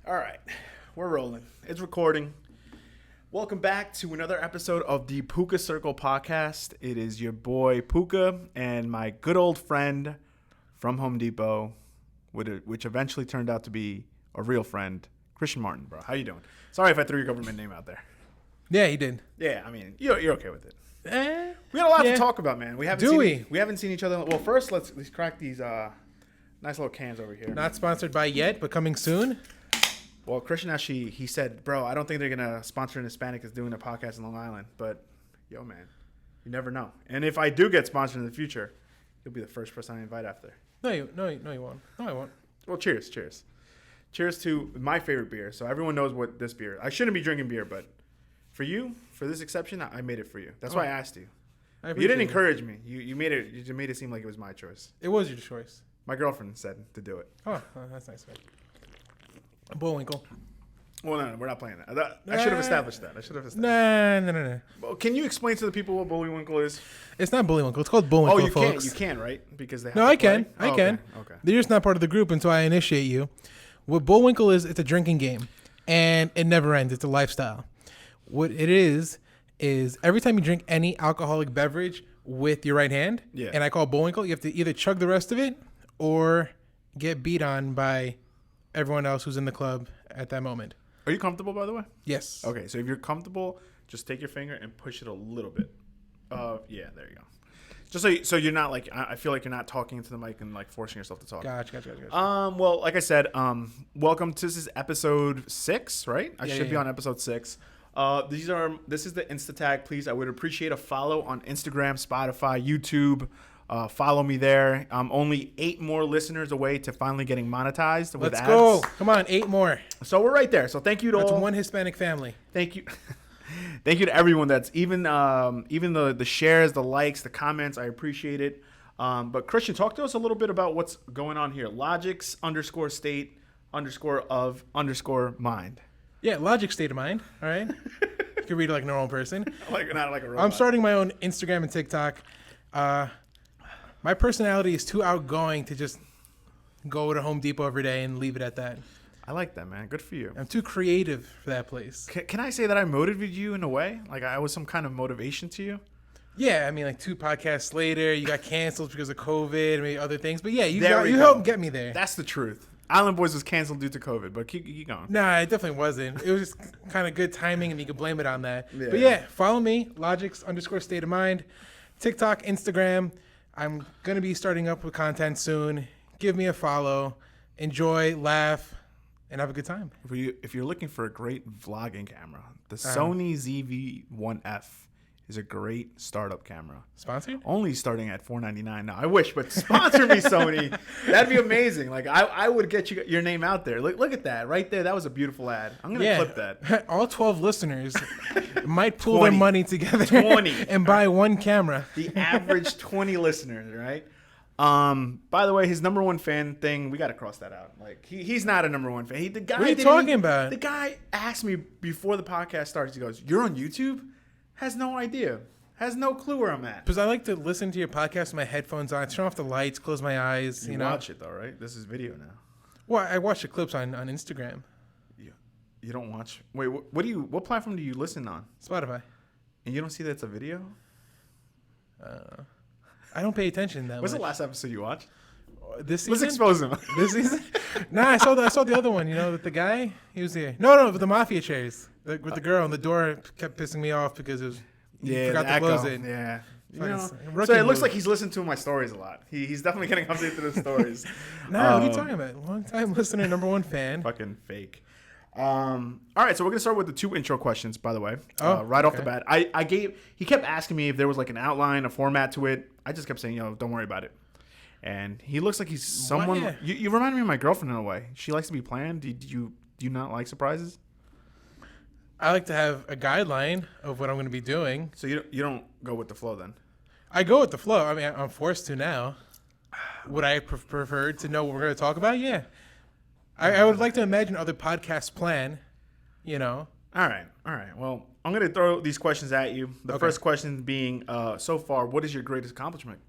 All right, we're rolling. It's recording. Welcome back to another episode of the Puka Circle podcast. It is your boy Puka and my good old friend from Home Depot, which eventually turned out to be a real friend, Christian Martin, bro. How you doing? Sorry if I threw your government name out there. Yeah, he did. Yeah, I mean, you're okay with it. We got a lot to talk about, man. We haven't seen each other. Well, first let's crack these nice little cans over here. Not sponsored by yet, but coming soon. Well, Christian actually, he said, bro, I don't think they're going to sponsor an Hispanic that's doing a podcast in Long Island. But, yo, man, you never know. And if I do get sponsored in the future, you'll be the first person I invite after. No, you won't. No, I won't. Well, cheers. Cheers to my favorite beer. So everyone knows what this beer is. I shouldn't be drinking beer, but for you, for this exception, I made it for you. That's why I asked you. You didn't encourage me. You made it seem like it was my choice. It was your choice. My girlfriend said to do it. Oh, that's nice, man. Bullwinkle. Well, no, we're not playing that. I should have established that. No. Well, can you explain to the people what Bullwinkle is? It's not Bullwinkle. It's called Bullwinkle, you folks. You can, right? Because they have No, to I can. play? I can. Okay. You're just not part of the group until I initiate you. What Bullwinkle is, it's a drinking game. And it never ends. It's a lifestyle. What it is every time you drink any alcoholic beverage with your right hand, and I call Bullwinkle, you have to either chug the rest of it or get beat on by everyone else who's in the club at that moment. Are you comfortable, by the way? Yes. Okay, so if you're comfortable, just take your finger and push it a little bit. Yeah, there you go. Just so you're not like, I feel like you're not talking into the mic and like forcing yourself to talk. Gotcha. Well, like I said, welcome to this is episode 6, right? I should be on episode 6. This is the Insta tag. Please, I would appreciate a follow on Instagram, Spotify, YouTube. Follow me there. I'm only 8 more listeners away to finally getting monetized with ads. Let's go. Come on, 8 more. So we're right there. So thank you to That's all. one Hispanic family. Thank you. Thank you to everyone that's even the shares, the likes, the comments. I appreciate it. But Christian, talk to us a little bit about what's going on here. Logix_state_of_mind. Yeah, logic state of mind. All right. You can read it like a normal person. Not like a robot. I'm starting my own Instagram and TikTok. My personality is too outgoing to just go to Home Depot every day and leave it at that. I like that, man. Good for you. I'm too creative for that place. Can I say that I motivated you in a way? Like I was some kind of motivation to you? Yeah, I mean, like 2 podcasts later, you got canceled because of COVID, maybe other things. But yeah, you go. helped get me there. That's the truth. Island Boys was canceled due to COVID, but keep going. Nah, it definitely wasn't. It was just kind of good timing, and you could blame it on that. Yeah. But yeah, follow me, Logix_state of mind, TikTok, Instagram. I'm going to be starting up with content soon. Give me a follow. Enjoy, laugh, and have a good time. If you're looking for a great vlogging camera, the Sony ZV-1F is a great startup camera. Sponsored? Only starting at $499 now. I wish, but sponsor me, Sony. That'd be amazing. Like I would get your name out there. Look at that right there. That was a beautiful ad. I'm gonna clip that. All 12 listeners might pool their money together 20 and buy one camera. The average 20 listeners, right? By the way, his number one fan thing, we got to cross that out. Like he's not a number one fan. What are you talking about? The guy asked me before the podcast starts. He goes, "You're on YouTube?" Has no idea. Has no clue where I'm at. Because I like to listen to your podcast with my headphones on, turn off the lights, close my eyes. You know? Watch it though, right? This is video now. Well, I watch the clips on Instagram. You don't watch? Wait, what platform do you listen on? Spotify. And you don't see that it's a video? I don't pay attention that much. What's the last episode you watched? This season? Let's expose him. This season? Nah, I saw the other one. You know, with the guy, he was here. No, with the mafia chairs, with the girl, and the door kept pissing me off because it was forgot to close it. Yeah. So it looks like he's listened to my stories a lot. He's definitely getting updated to the stories. Nah, what are you talking about? Long time listener, number 1 fan. Fucking fake. All right, so we're gonna start with the 2 intro questions. By the way, off the bat, he kept asking me if there was like an outline, a format to it. I just kept saying, don't worry about it. And he looks like he's someone. Yeah. You remind me of my girlfriend in a way. She likes to be planned. Do you not like surprises? I like to have a guideline of what I'm going to be doing. So you don't go with the flow then? I go with the flow. I mean, I'm forced to now. Would I prefer to know what we're going to talk about? Yeah. I would like to imagine other podcasts plan, All right. Well, I'm going to throw these questions at you. The first question being, so far, what is your greatest accomplishment?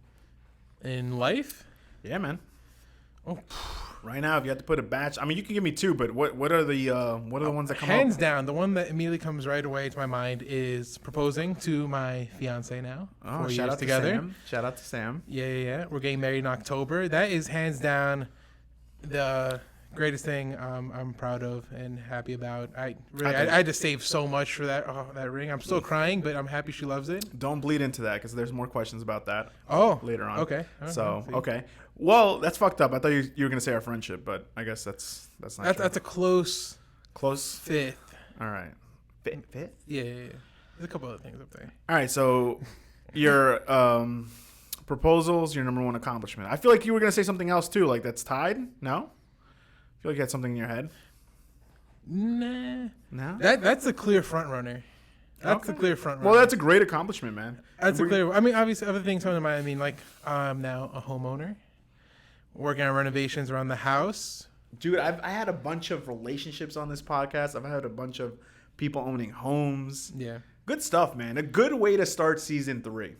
In life? Yeah, man. Oh, Right now, if you had to put a batch, I mean, you can give me two, but what are the ones that come Hands up? down, the one that immediately comes right away to my mind is proposing to my fiance now. Oh, 4 shout years out together. to Sam. Shout out to Sam. Yeah. We're getting married in October. That is hands down the greatest thing I'm proud of and happy about. I had to save so much for that ring. I'm still crying, but I'm happy she loves it. Don't bleed into that because there's more questions about that. Oh, later on. Okay. So okay. Well, that's fucked up. I thought you were gonna say our friendship, but I guess that's not true. That's a close fifth. All right. Fifth? Yeah. There's a couple other things up there. All right. So your proposals, your number one accomplishment. I feel like you were gonna say something else too. Like that's tied. No. I feel like you had something in your head. Nah. No. That's a clear front runner. That's a clear front runner. Well, that's a great accomplishment, man. That's a clear. I mean, obviously, other things come to mind. I mean, like I'm now a homeowner, working on renovations around the house. Dude, I had a bunch of relationships on this podcast. I've had a bunch of people owning homes. Yeah. Good stuff, man. A good way to start season 3.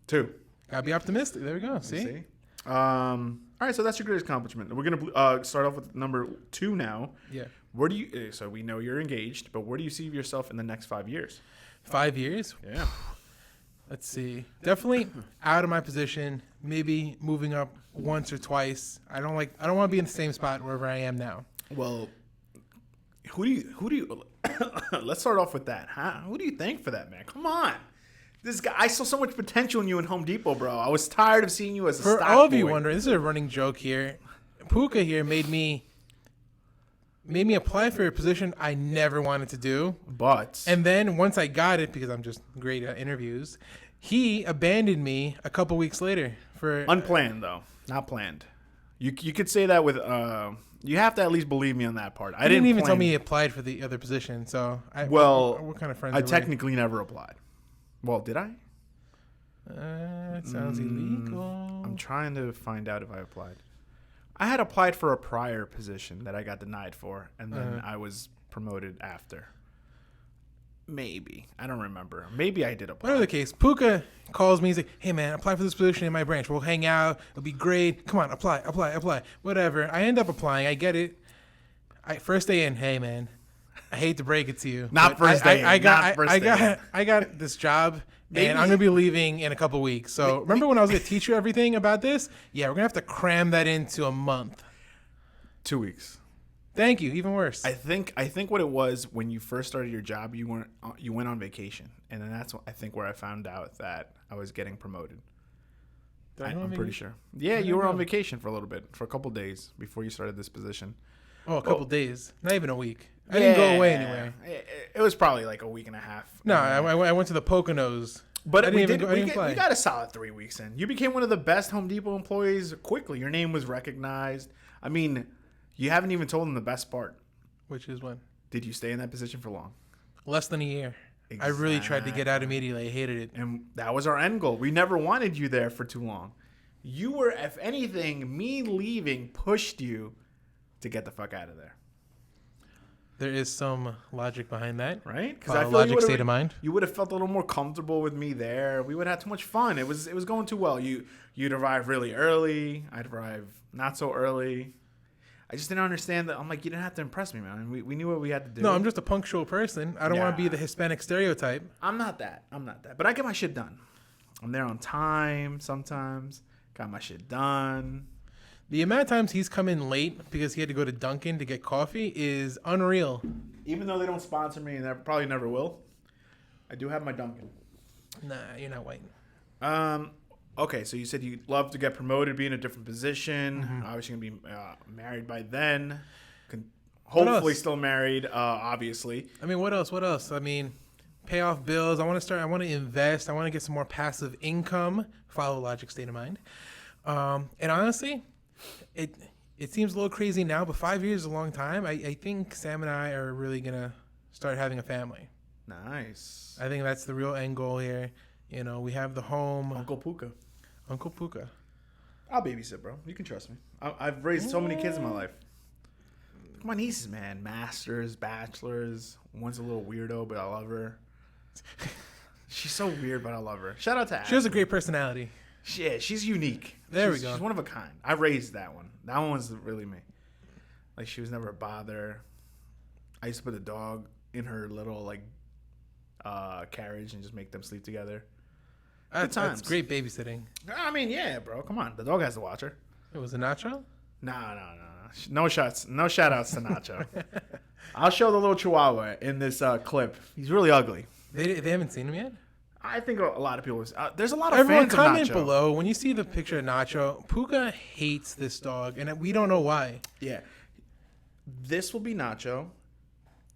2. Gotta be optimistic. There we go. See? All right, so that's your greatest accomplishment. We're gonna start off with number 2 now. Yeah. Where do you? So we know you're engaged, but where do you see yourself in the next 5 years? 5 years? Yeah. Let's see. Definitely out of my position. Maybe moving up once or twice. I don't want to be in the same spot wherever I am now. Well, who do you? Let's start off with that. Huh? Who do you thank for that, man? Come on. This guy, I saw so much potential in you in Home Depot, bro. I was tired of seeing you as a For stock all of you boy. wondering, this is a running joke here. Puka here made me apply for a position I never wanted to do. But And then once I got it, because I'm just great at interviews, he abandoned me a couple weeks later for unplanned though, not planned. You could say that with you have to at least believe me on that part. I didn't even plan. tell me he applied for the other position. So what kind of friends? I are we? technically never applied. Well, did I? It sounds illegal. I'm trying to find out if I applied. I had applied for a prior position that I got denied for, and then I was promoted after. Maybe. I don't remember. Maybe I did apply. Whatever the case, Puka calls me. He's like, "Hey man, apply for this position in my branch. We'll hang out. It'll be great. Come on, apply. Whatever." I end up applying. I get it. First day in. Hey man, I hate to break it to you. Not but first day in. I I got this job. Maybe. And I'm going to be leaving in a couple weeks. So remember when I was going to teach you everything about this? Yeah, we're going to have to cram that into a month. 2 weeks. Thank you. Even worse. I think what it was when you first started your job, you went on vacation, and then that's I think where I found out that I was getting promoted. I'm pretty sure. Yeah, you were on vacation for a little bit, for a couple days before you started this position. Oh, a couple days. Not even a week. I didn't go away anyway. It was probably like a week and a half. No, I went to the Poconos. But we we got a solid 3 weeks in. You became one of the best Home Depot employees quickly. Your name was recognized. I mean, you haven't even told them the best part. Which is when? Did you stay in that position for long? Less than a year. Exactly. I really tried to get out immediately. I hated it. And that was our end goal. We never wanted you there for too long. You were, if anything, me leaving pushed you to get the fuck out of there. There is some logic behind that, right? Because I feel logic state of mind. You would have felt a little more comfortable with me there. We would have had too much fun. It was going too well. You'd arrive really early. I'd arrive not so early. I just didn't understand that. I'm like, you didn't have to impress me, man. We knew what we had to do. No, I'm just a punctual person. I don't want to be the Hispanic stereotype. I'm not that. But I get my shit done. I'm there on time sometimes. Got my shit done. The amount of times he's come in late because he had to go to Dunkin' to get coffee is unreal. Even though they don't sponsor me and they probably never will, I do have my Dunkin'. Nah, you're not white. Okay, so you said you'd love to get promoted, be in a different position. Mm-hmm. Obviously, going to be married by then. Hopefully still married, obviously. I mean, what else? I mean, pay off bills. I want to invest. I want to get some more passive income. Follow logic state of mind. And honestly, it seems a little crazy now, but 5 years is a long time. I think Sam and I are really going to start having a family. Nice. I think that's the real end goal here. You know, we have the home. Uncle Puka. I'll babysit, bro. You can trust me. I've raised so many kids in my life. Look at my nieces, man. Masters, bachelors. One's a little weirdo, but I love her. She's so weird, but I love her. Shout out to Ashley. She has a great personality. She's unique. There we She's- go. She's one of a kind. I raised that one. That one was really me. Like, she was never a bother. I used to put the dog in her little, like, carriage and just make them sleep together. That's times. great babysitting. I mean, yeah, bro. Come on. The dog has to watch her. It was a Nacho? No. No shots. No shout outs to Nacho. I'll show the little chihuahua in this clip. He's really ugly. They haven't seen him yet? I think a lot of people. There's a lot of Everyone fans comment of Nacho. below when you see the picture of Nacho. Puka hates this dog, and we don't know why. Yeah. This will be Nacho.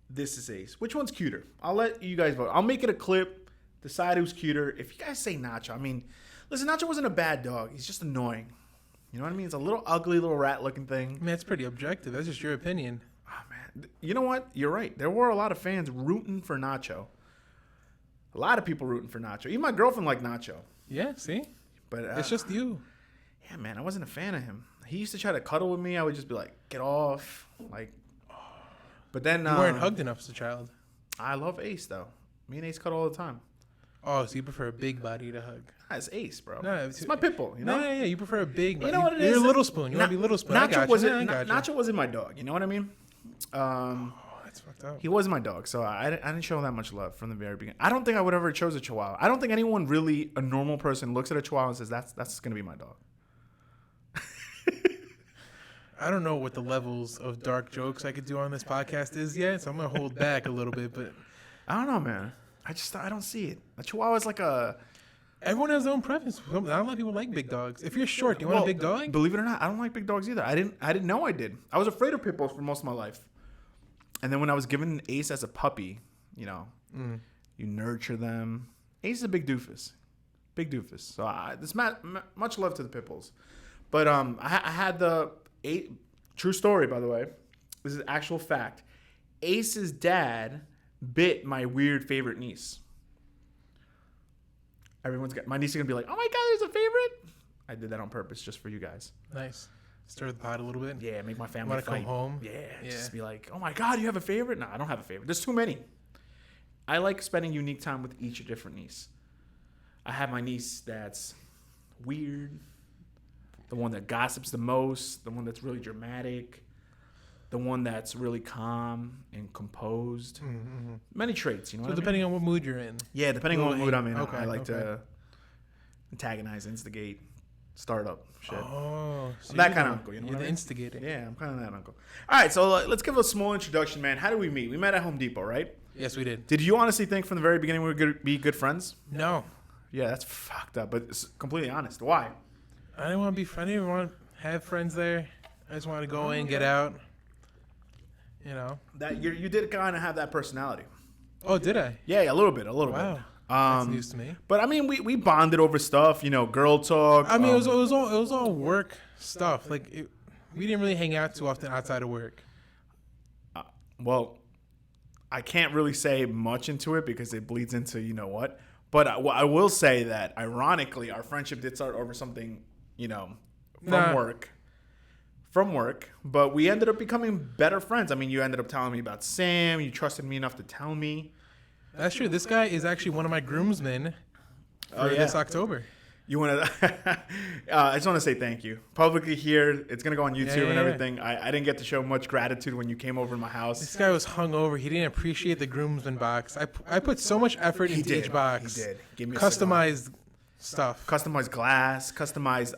This is Ace. Which one's cuter? I'll let you guys vote. I'll make it a clip. Decide who's cuter. If you guys say Nacho, I mean, listen, Nacho wasn't a bad dog. He's just annoying. You know what I mean? It's a little ugly, little rat-looking thing. I mean, that's pretty objective. That's just your opinion. Oh, man. You know what? You're right. There were a lot of fans rooting for Nacho. A lot of people rooting for Nacho. Even my girlfriend liked Nacho. Yeah, see? But It's just you. yeah, man, I wasn't a fan of him. He used to try to cuddle with me. I would just be like, get off. Like, but then... You weren't hugged enough as a child. I love Ace, though. Me and Ace cuddle all the time. Oh, so you prefer a big body to hug? It's Ace, bro. No, it's my pit bull, you know? Yeah, you prefer a big body. You know what it You're is? a little spoon. You want to be little spoon. I got you. Nacho wasn't my dog. You know what I mean? Oh, that's fucked up. He wasn't my dog, so I didn't show that much love from the very beginning. I don't think I would ever chose a Chihuahua. I don't think anyone really, a normal person, looks at a Chihuahua and says, that's going to be my dog. I don't know what the levels of dark jokes I could do on this podcast is yet, so I'm going to hold back a little bit. But I don't know, man. I don't see it. A Chihuahua is like a... everyone has their own preference. Not a lot of people like big dogs. If you're short, do you want a big dog? Believe it or not, I don't like big dogs either. I didn't know I did. I was afraid of pit bulls for most of my life. And then when I was given Ace as a puppy, you know, you nurture them. Ace is a big doofus. Big doofus. So this much love to the pit bulls. But I had true story, by the way. This is actual fact. Ace's dad bit my weird favorite niece. My niece is gonna be like, "Oh my god, there's a favorite." I did that on purpose just for you guys. Nice. Stir the pot a little bit. Yeah, make my family Want to fight. come home? Yeah, Yeah. just be like, "Oh my god, you have a favorite?" No, I don't have a favorite. There's too many. I like spending unique time with each different niece. I have my niece that's weird, the one that gossips the most, the one that's really dramatic, the one that's really calm and composed. Mm-hmm. Many traits, you know. So what I mean? depending on what mood you're in. Yeah, depending on what mood I'm in, Okay, I like okay. to antagonize, instigate, start up shit. Oh, so I'm that you're kind the- of uncle, you know You're what the I mean? instigator. Yeah, I'm kind of that uncle. All right, so let's give a small introduction, man. How did we meet? We met at Home Depot, right? Yes, we did. Did you honestly think from the very beginning we were going to be good friends? No, Yeah, that's fucked up, but it's completely honest. Why? I didn't want to be friends. I didn't want to have friends there. I just wanted to go in, get out. You know. That you did kind of have that personality. Oh, did I? Yeah, a little bit. Wow. That's news to me. But I mean, we bonded over stuff, you know, girl talk. I mean, it was all work stuff. Like we didn't really hang out too often outside of work. Well, I can't really say much into it because it bleeds into you know what. But I will say that ironically, our friendship did start over something, you know, Nah. from work. But we ended up becoming better friends. I mean, you ended up telling me about Sam. You trusted me enough to tell me. That's true. This guy is actually one of my groomsmen for Oh, yeah. this October. You want to? I just want to say thank you publicly here. It's gonna go on YouTube and yeah. everything. I didn't get to show much gratitude when you came over to my house. This guy was hungover. He didn't appreciate the groomsman box. I put so much effort He into did. each box. He did. Give me a Customized stuff. customized glass, customized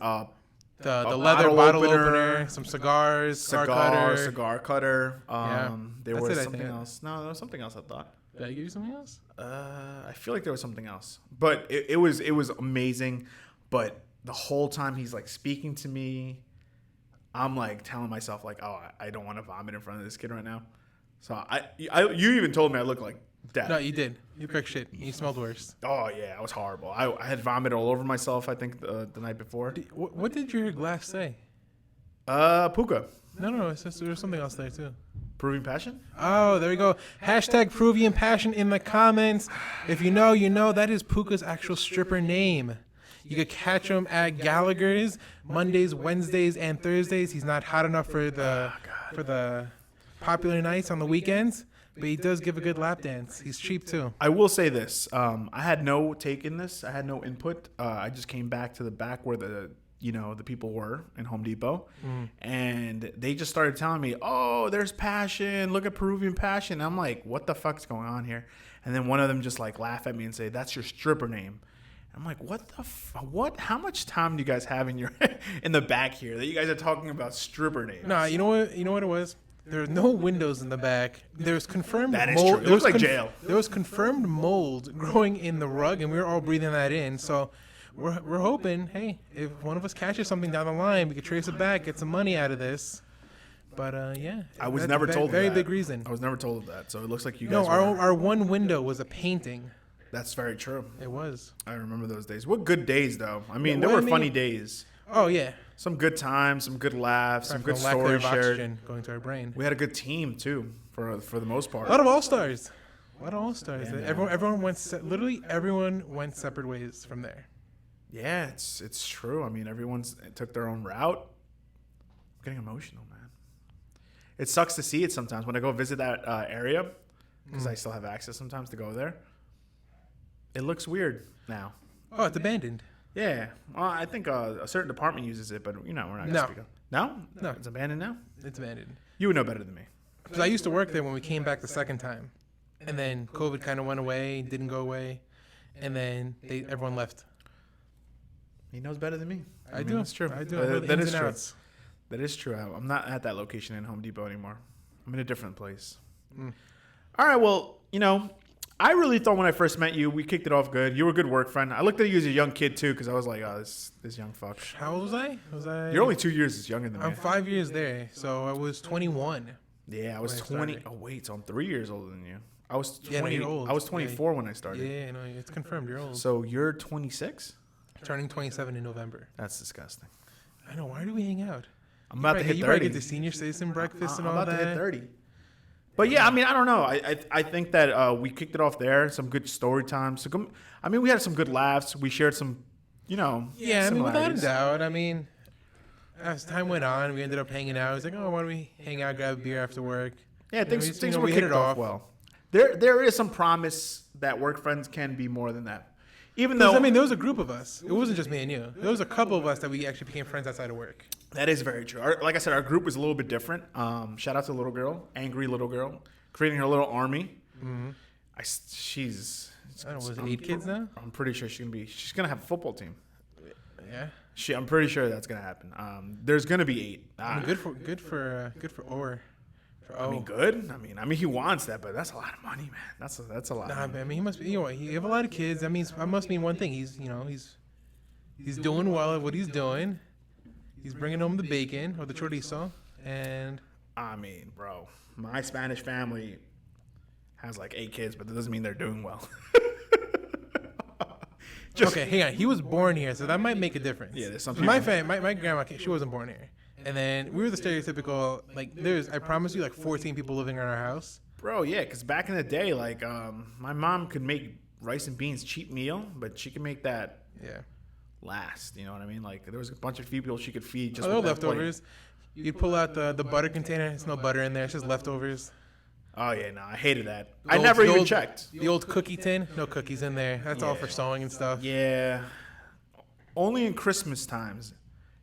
The a leather bottle bottle opener, opener, some cigars, cigar cutter. cigar cutter. Yeah. There That's was it, I something think. else. No, there was something else. I thought. Did I give you something else? I feel like there was something else, but it was amazing. But the whole time he's like speaking to me, I'm like telling myself like, oh, I don't want to vomit in front of this kid right now. So you even told me I look like death. No, you did. You prick shit. You smelled worse. Oh yeah, I was horrible. I had vomit all over myself. I think the night before. What did your glass say? Puka, No, it's just, there was something else there too. proving passion. Oh, there we go. Hashtag Peruvian Passion in the comments. If you know, you know. That is Puka's actual stripper name. You could catch him at Gallagher's Mondays, Wednesdays, and Thursdays. He's not hot enough for the popular nights on the weekends. but he does give a good lap dance. He's cheap too. I will say this. I had no take in this. I had no input. I just came back to the back where the people were in Home Depot, and they just started telling me, "Oh, there's Passion. Look at Peruvian Passion." And I'm like, "What the fuck's going on here?" And then one of them just like laugh at me and say, "That's your stripper name." And I'm like, "What the what? How much time do you guys have in your in the back here that you guys are talking about stripper names?" Nah, you know what? You know what it was? There were no windows in the back. There's confirmed That is mold. true. It looks like jail. There was confirmed mold growing in the rug, and we were all breathing that in. So we're hoping, hey, if one of us catches something down the line, we could trace it back, get some money out of this. But yeah, I was that's never a told very that. big reason. I was never told of that. So it looks like you No, guys. our one window was a painting. That's very true. It was. I remember those days. What good days, though. I mean, Yeah, there well, were I funny mean- days. Oh yeah. Some good times, some good laughs, some good From lack stories of shared. oxygen going to our brain. We had a good team too, for the most part. A lot of all stars. A lot of all stars. Yeah, man. Everyone went. Literally, everyone went separate ways from there. Yeah, it's true. I mean, everyone's took their own route. I'm getting emotional, man. It sucks to see it sometimes when I go visit that area because I still have access sometimes to go there. It looks weird now. Oh, it's abandoned. Yeah, well, I think a certain department uses it, but we're not gonna No. speak of. No, No. it's abandoned now. It's abandoned. You would know better than me. Because I used to work there when we came back the second time, and then COVID kind of went away, didn't go away, and then everyone left. He knows better than me. I mean, do. That's true. I do. I know the that ins is and true. outs. That is true. I'm not at that location in Home Depot anymore. I'm in a different place. Mm. All right. Well, I really thought when I first met you, we kicked it off good. You were a good work friend. I looked at you as a young kid too, because I was like, "Oh, this young fuck." How old was I? You're only 2 years younger than me. I'm 5 years there, so I was 21. Yeah, I was when I 20. started. Oh wait, so I'm 3 years older than you. I was 20. Yeah, no, you're old. I was 24 when I started. Yeah, no, it's confirmed. You're old. So you're 26. Turning 27 in November. That's disgusting. I know. Why do we hang out? I'm about to hit You 30. probably get the senior citizen breakfast and all I'm about that. to hit 30. But yeah, I mean, I don't know. I think that we kicked it off there. Some good story times. So, I mean, we had some good laughs. We shared some, Yeah, I mean, without a similarities. doubt. I mean, as time went on, we ended up hanging out. It was like, oh, why don't we hang out, grab a beer after work? Yeah, things we- things we were hit kicked it off off. well. There is some promise that work friends can be more than that. Even though Because, I mean, there was a group of us. It wasn't just me and you. There was a couple of us that we actually became friends outside of work. that is very true. Like I said, our group was a little bit different. Shout out to little girl, angry little girl, creating her little army. Mm-hmm. She's. I don't know, was it 8 kids now? I'm pretty sure she's gonna have a football team. Yeah. I'm pretty sure that's gonna happen. There's gonna be 8. I mean, good for Orr. I mean, good. I mean, he wants that, but that's a lot of money, man. That's a lot. Nah, of money. I mean, he must be. He have a lot of kids. That must mean one thing. He's doing well at what he's doing. He's bringing home the bacon or the chorizo, and I mean, bro, my Spanish family has like 8 kids, but that doesn't mean they're doing well. okay, hang on. He was born here, so that might make a difference. Yeah, there's some My people- my grandma, she wasn't born here, and then we were the stereotypical like. I promise you, like 14 people living in our house. Bro, yeah, because back in the day, like, my mom could make rice and beans cheap meal, but she could make that Yeah. last. You know what I mean? Like, there was a bunch of people she could feed just Oh, with they're that plate. leftovers. You'd pull out the butter container. There's no butter in there. It's just leftovers. Oh yeah, no, I hated that. The I old- never the even old- checked. The old cookie tin. No cookies in there. That's all Yeah. for sewing and stuff. Yeah, only in Christmas times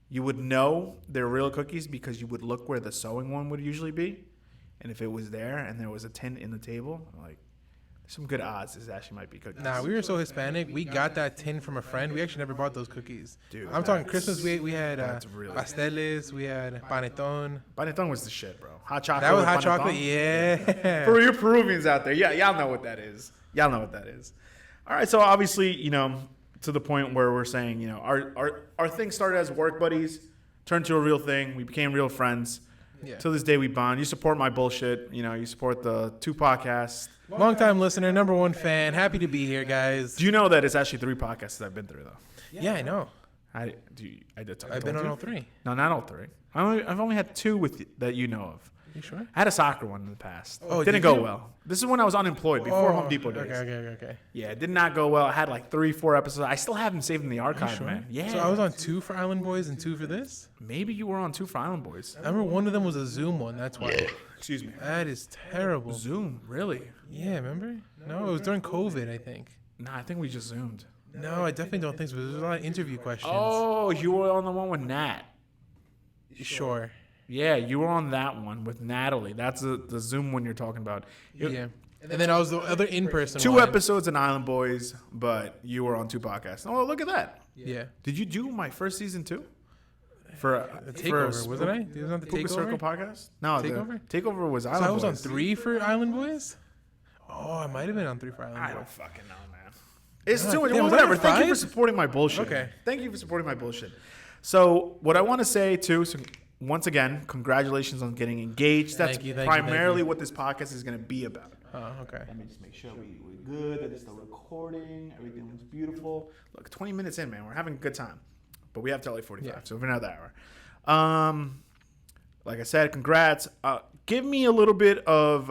you would know they're real cookies because you would look where the sewing one would usually be, and if it was there and there was a tin in the table, like, there's some good odds this actually might be cookies. Nah, we were so Hispanic. We got that tin from a friend. We actually never bought those cookies. Dude, I'm talking that's- Christmas. We had that's really- pasteles. We had panettone. Panettone was the shit, bro. Hot chocolate. That was with hot panettone. chocolate. Yeah. For you Peruvians out there, yeah, y'all know what that is. Y'all know what that is. All right, so obviously, to the point where we're saying, our thing started as work buddies, turned to a real thing. We became real friends. Yeah. To this day, we bond. You support my bullshit. You support the 2 podcasts. Long time listener, number 1 fan. Happy to be here, guys. Do you know that it's actually 3 podcasts I've been through, though? Yeah, I know. I did. I've been told on you? all 3. No, not all 3. I've only had 2 that you know of. You sure? I had a soccer one in the past. Oh, It didn't did go you? well. This is when I was unemployed before Home Depot days. Okay. Yeah, it did not go well. I had like 3-4 episodes. I still have them saved in the archive, Sure? man. Yeah. So I was on 2 for Island Boys and 2 for this. Maybe you were on 2 for Island Boys. I remember one of them was a Zoom one. That's why. Excuse me. That is terrible. Zoom, really? Yeah, remember? No, it was during COVID, I think. Nah, I think we just zoomed. No, I definitely don't think so. There's a lot of interview questions. Oh, you were on the one with Nat. Sure. Yeah, you were on that one with Natalie. That's the Zoom one you're talking about. Yeah. And then I was the other in-person 2 one. episodes in Island Boys, but you were on 2 podcasts. Oh, look at that. Yeah. Did you do my first season too? For The Takeover, wasn't I? It was on the Puka Circle Takeover? podcast? No, Takeover? The Takeover was So Island I was on Boys. 3 for Island Boys? Oh, I might have been on 3 for Island I Boys. don't fucking know, man. It's Ah, too much. damn, Well, was I whatever. on Thank you for 5? supporting my bullshit. Okay. Thank you for supporting my bullshit. So, what I want to say too, so once again, congratulations on getting engaged. That's Thank you, thank primarily you. what this podcast is going to be about. Oh, okay. Let me just make sure we're good, that it's still recording, everything looks beautiful. Look, 20 minutes in, man, we're having a good time. But we have till like 45, Yeah. so for another hour. Like I said, congrats. Give me a little bit of,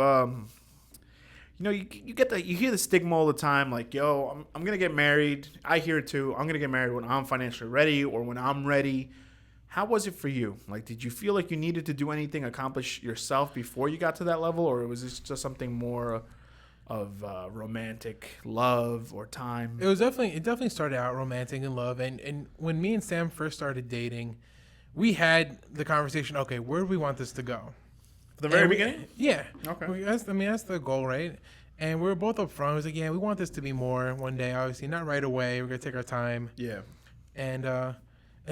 you hear the stigma all the time, like, yo, I'm going to get married. I hear it too. I'm going to get married when I'm financially ready or when I'm ready. How was it for you? Like, did you feel like you needed to do anything, accomplish yourself before you got to that level? Or was this just something more of romantic love or time? It definitely started out romantic and love. And when me and Sam first started dating, we had the conversation, okay, where do we want this to go? From the very And beginning? Yeah. Okay. That's the goal, right? And we were both up front. I was like, yeah, we want this to be more one day. Obviously, not right away. We're going to take our time. Yeah. And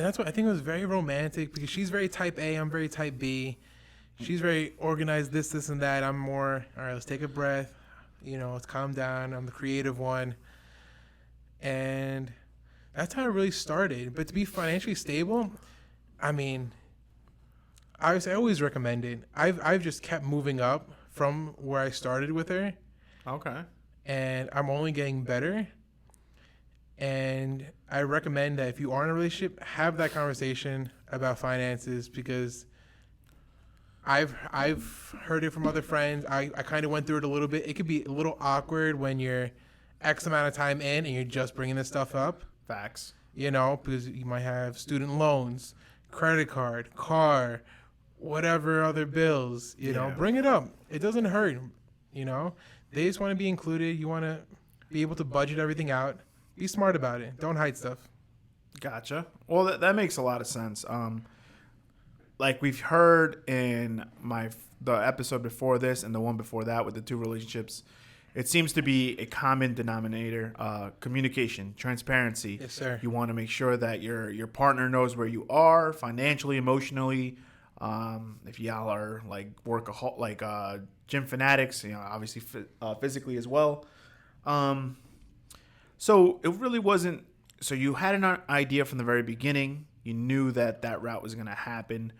that's what I think it was very romantic because she's very type A. I'm very type B. She's very organized, this, and that. I'm more, all right, let's take a breath. Let's calm down. I'm the creative one. And that's how it really started. But to be financially stable, I mean, I always recommend it. I've just kept moving up from where I started with her, Okay. and I'm only getting better. And I recommend that if you are in a relationship, have that conversation about finances because I've heard it from other friends. I kind of went through it a little bit. It could be a little awkward when you're X amount of time in and you're just bringing this stuff up, Facts. because you might have student loans, credit card, car, whatever other bills, Yeah. bring it up. It doesn't hurt, They just want to be included. You want to be able to budget everything out. Be smart about it. Don't hide stuff. Gotcha. Well, that makes a lot of sense. Like we've heard in the episode before this and the one before that with the 2 relationships, it seems to be a common denominator: communication, transparency. Yes, sir. You want to make sure that your partner knows where you are financially, emotionally. If y'all are like gym fanatics, obviously physically as well. So it really wasn't. So you had an idea from the very beginning. You knew that route was going to happen.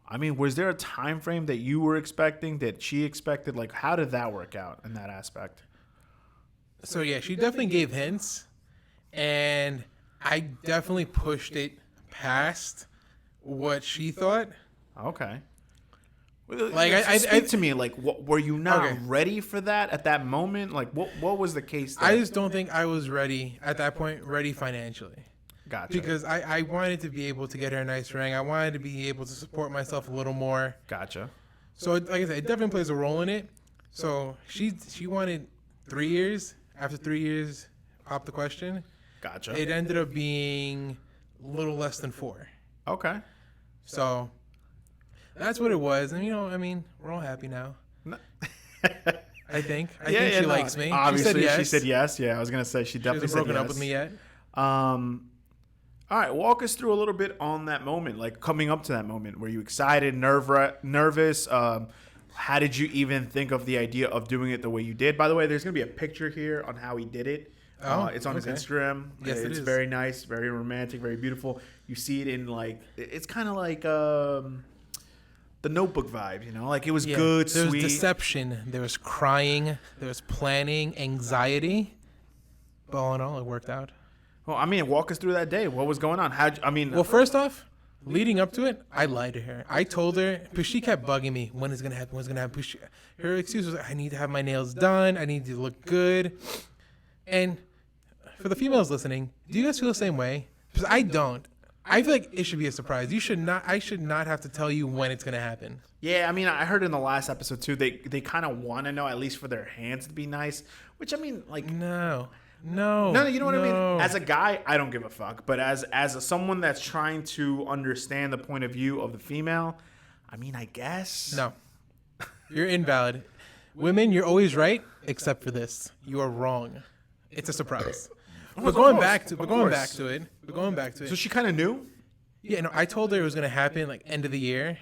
I mean, was there a time frame that you were expecting, that she expected? Like, how did that work out in that aspect? So yeah, she definitely gave hints, and I definitely pushed it past what she thought. Okay. Like, Speak to me. Like, what, were you not Okay. ready for that at that moment? Like, what was the case there? I just don't think I was ready at that point, ready financially. Gotcha. Because I wanted to be able to get her a nice ring. I wanted to be able to support myself a little more. Gotcha. So like I said, it definitely plays a role in it. So she wanted 3 years. After 3 years, popped the question. Gotcha. It ended up being a little less than 4. Okay. So that's what it was. And we're all happy now. No- I think. I Yeah, think yeah, she no, likes me. Obviously, she said yes. Yeah, I was gonna say she She definitely hasn't said broken yes. up with me yet. All right, walk us through a little bit on that moment, like coming up to that moment. Were you excited, nervous? How did you even think of the idea of doing it the way you did? By the way, there's gonna be a picture here on how he did it. Oh, It's on his okay. Instagram. Yes, it It's is. very nice, very romantic, very beautiful. You see it in it's kind of like the Notebook vibe, Like it was Yeah. good, There was sweet. deception. There was crying. There was planning, anxiety. But all in all, it worked out. Well, I mean, walk us through that day. What was going on? Well, first off, leading up to it, I lied to her. I told her, because she kept bugging me, when is it going to happen, when's it going to happen. Her excuse was, I need to have my nails done, I need to look good. And for the females listening, do you guys feel the same way? Because I don't. I feel like it should be a surprise. I should not have to tell you when it's going to happen. Yeah, I mean, I heard in the last episode too, they kind of want to know, at least for their hands to be nice, which I mean, like, No, you know what I mean? As a guy, I don't give a fuck, but as someone that's trying to understand the point of view of the female, I mean, I guess. No. You're invalid. Women, you're always right, except for this. You are wrong. It's a surprise. We're going back to it. So she kind of knew? Yeah, no, I told her it was gonna happen like end of the year,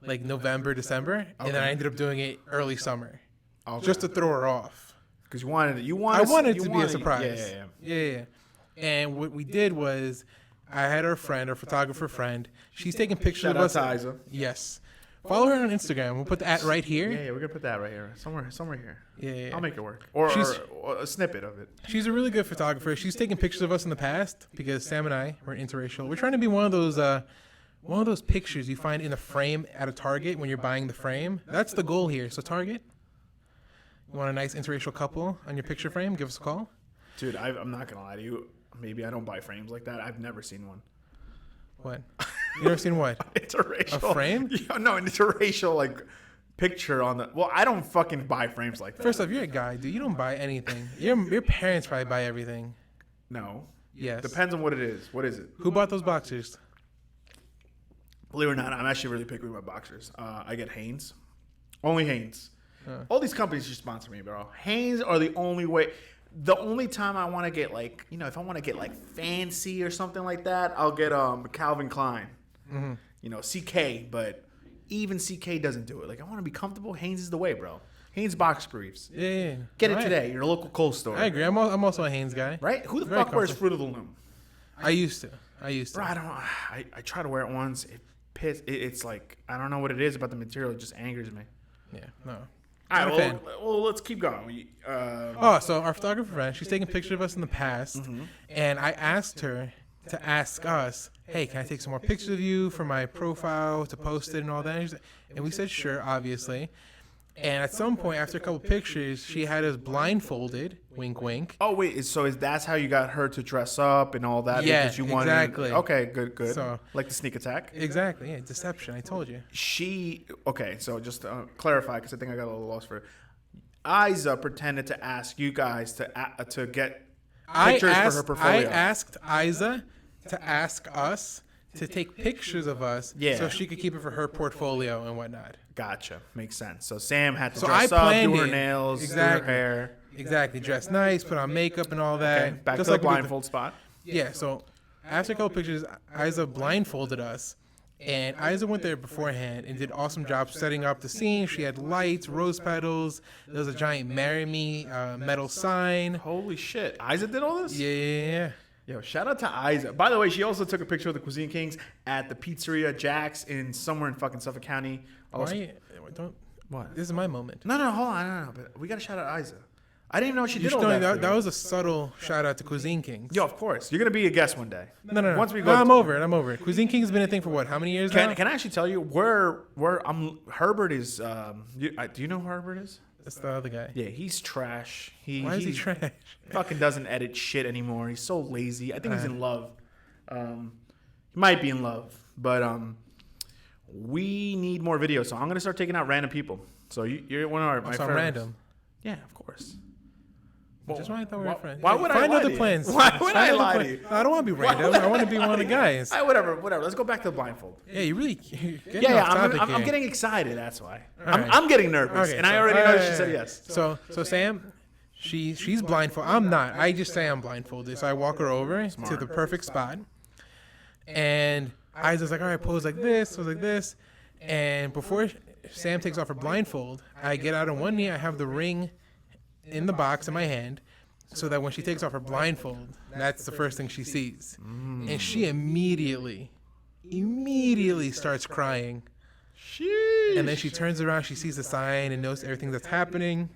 like November, December, and then I ended up doing it early summer, just to throw her off. Because I wanted it to be a surprise. Yeah. And what we did was, I had our photographer friend. She's taking pictures Shout of out us. to Isa. Yes. Follow her on Instagram. We'll put the @ right here. Yeah, we're gonna put that right here, somewhere here. Yeah. I'll make it work, or a snippet of it. She's a really good photographer. She's taken pictures of us in the past because Sam and I were interracial. We're trying to be one of those pictures you find in a frame at a Target when you're buying the frame. That's the goal here. So Target, you want a nice interracial couple on your picture frame? Give us a call. Dude, I'm not gonna lie to you. Maybe I don't buy frames like that. I've never seen one. What? You never seen what? Interracial. A frame? Yeah, no, an interracial like picture on the. Well, I don't fucking buy frames like that. First off, you're a guy, dude. You don't buy anything. Your parents probably buy everything. No. Yes. Depends on what it is. What is it? Who bought those boxers? Believe it or not, I'm actually really picky with my boxers. I get Hanes. Only Hanes. All these companies should sponsor me, bro. Hanes are the only way. The only time I want to get like, if I want to get like fancy or something like that, I'll get Calvin Klein. Mm-hmm. CK, but even CK doesn't do it. Like, I want to be comfortable. Hanes is the way, bro. Hanes box briefs. Yeah. Get it today. Your local Kohl's store. I agree. I'm also a Hanes guy. Right? Who the fuck wears Fruit of the Loom? I used to. Bro, I try to wear it once. It's like, I don't know what it is about the material. It just angers me. Yeah. No. All right, well, let's keep going. So our photographer friend, she's taken pictures of us in the past, and I asked her to ask us, hey, can I take some more pictures of you for my profile to post it and all that? And we said, sure, obviously. And at some point, after a couple pictures, she had us blindfolded, wink, wink. Oh, wait, that's how you got her to dress up and all that? Yeah, because you wanted, exactly. Okay, good. So, like the sneak attack? Exactly, yeah, deception, I told you. So just to clarify, because I think I got a little lost for it. Isa pretended to ask you guys to get pictures for her portfolio. I asked Isa to ask us to take pictures of us so she could keep it for her portfolio and whatnot. Gotcha. Makes sense. So Sam had to dress up, do her nails, do her hair. Exactly. Dress nice, put on makeup and all that. Okay. Back to the blindfold spot. Yeah, so after a couple pictures, Isa blindfolded us. And Isa went there beforehand and did awesome job setting up the scene. She had lights, rose petals. There was a giant "Marry Me" metal sign. Holy shit! Isa did all this? Yeah. Yo, shout out to Isa. By the way, she also took a picture of the Cuisine Kings at the Pizzeria Jack's somewhere in fucking Suffolk County. This is my moment. No, hold on. No, but we got to shout out Isa. I didn't even know she did all that. That was a subtle shout out to Cuisine Kings. Yo, of course. You're going to be a guest one day. No. Once we go I'm over it. Cuisine Kings has been a thing for what? How many years now? Can I actually tell you Herbert is, do you know who Herbert is? That's the other guy. Yeah, he's trash. Why is he trash? Fucking doesn't edit shit anymore. He's so lazy. I think he's in love. He might be in love, but we need more videos. So I'm gonna start taking out random people. So you're one of my friends. Random. Yeah, of course. Well, just when I thought we were friends. Why would I lie to you? Plans. Why would I lie to you? I don't want to be random. I want to be one of the guys. Whatever. Let's go back to the blindfold. Yeah, you really. I'm getting excited. That's why. I'm getting nervous, and I already know she said yes. So Sam, she's blindfolded. I'm not. I just say I'm blindfolded. So I walk her over to the perfect spot, and I was like, all right, pose like this, and before Sam takes off her blindfold, I get out on one knee. I have the ring in the box in my hand, so that when she takes off her blindfold, that's the first thing she sees. And she immediately starts crying. Sheesh. And then she turns around, she sees the sign and knows everything that's happening.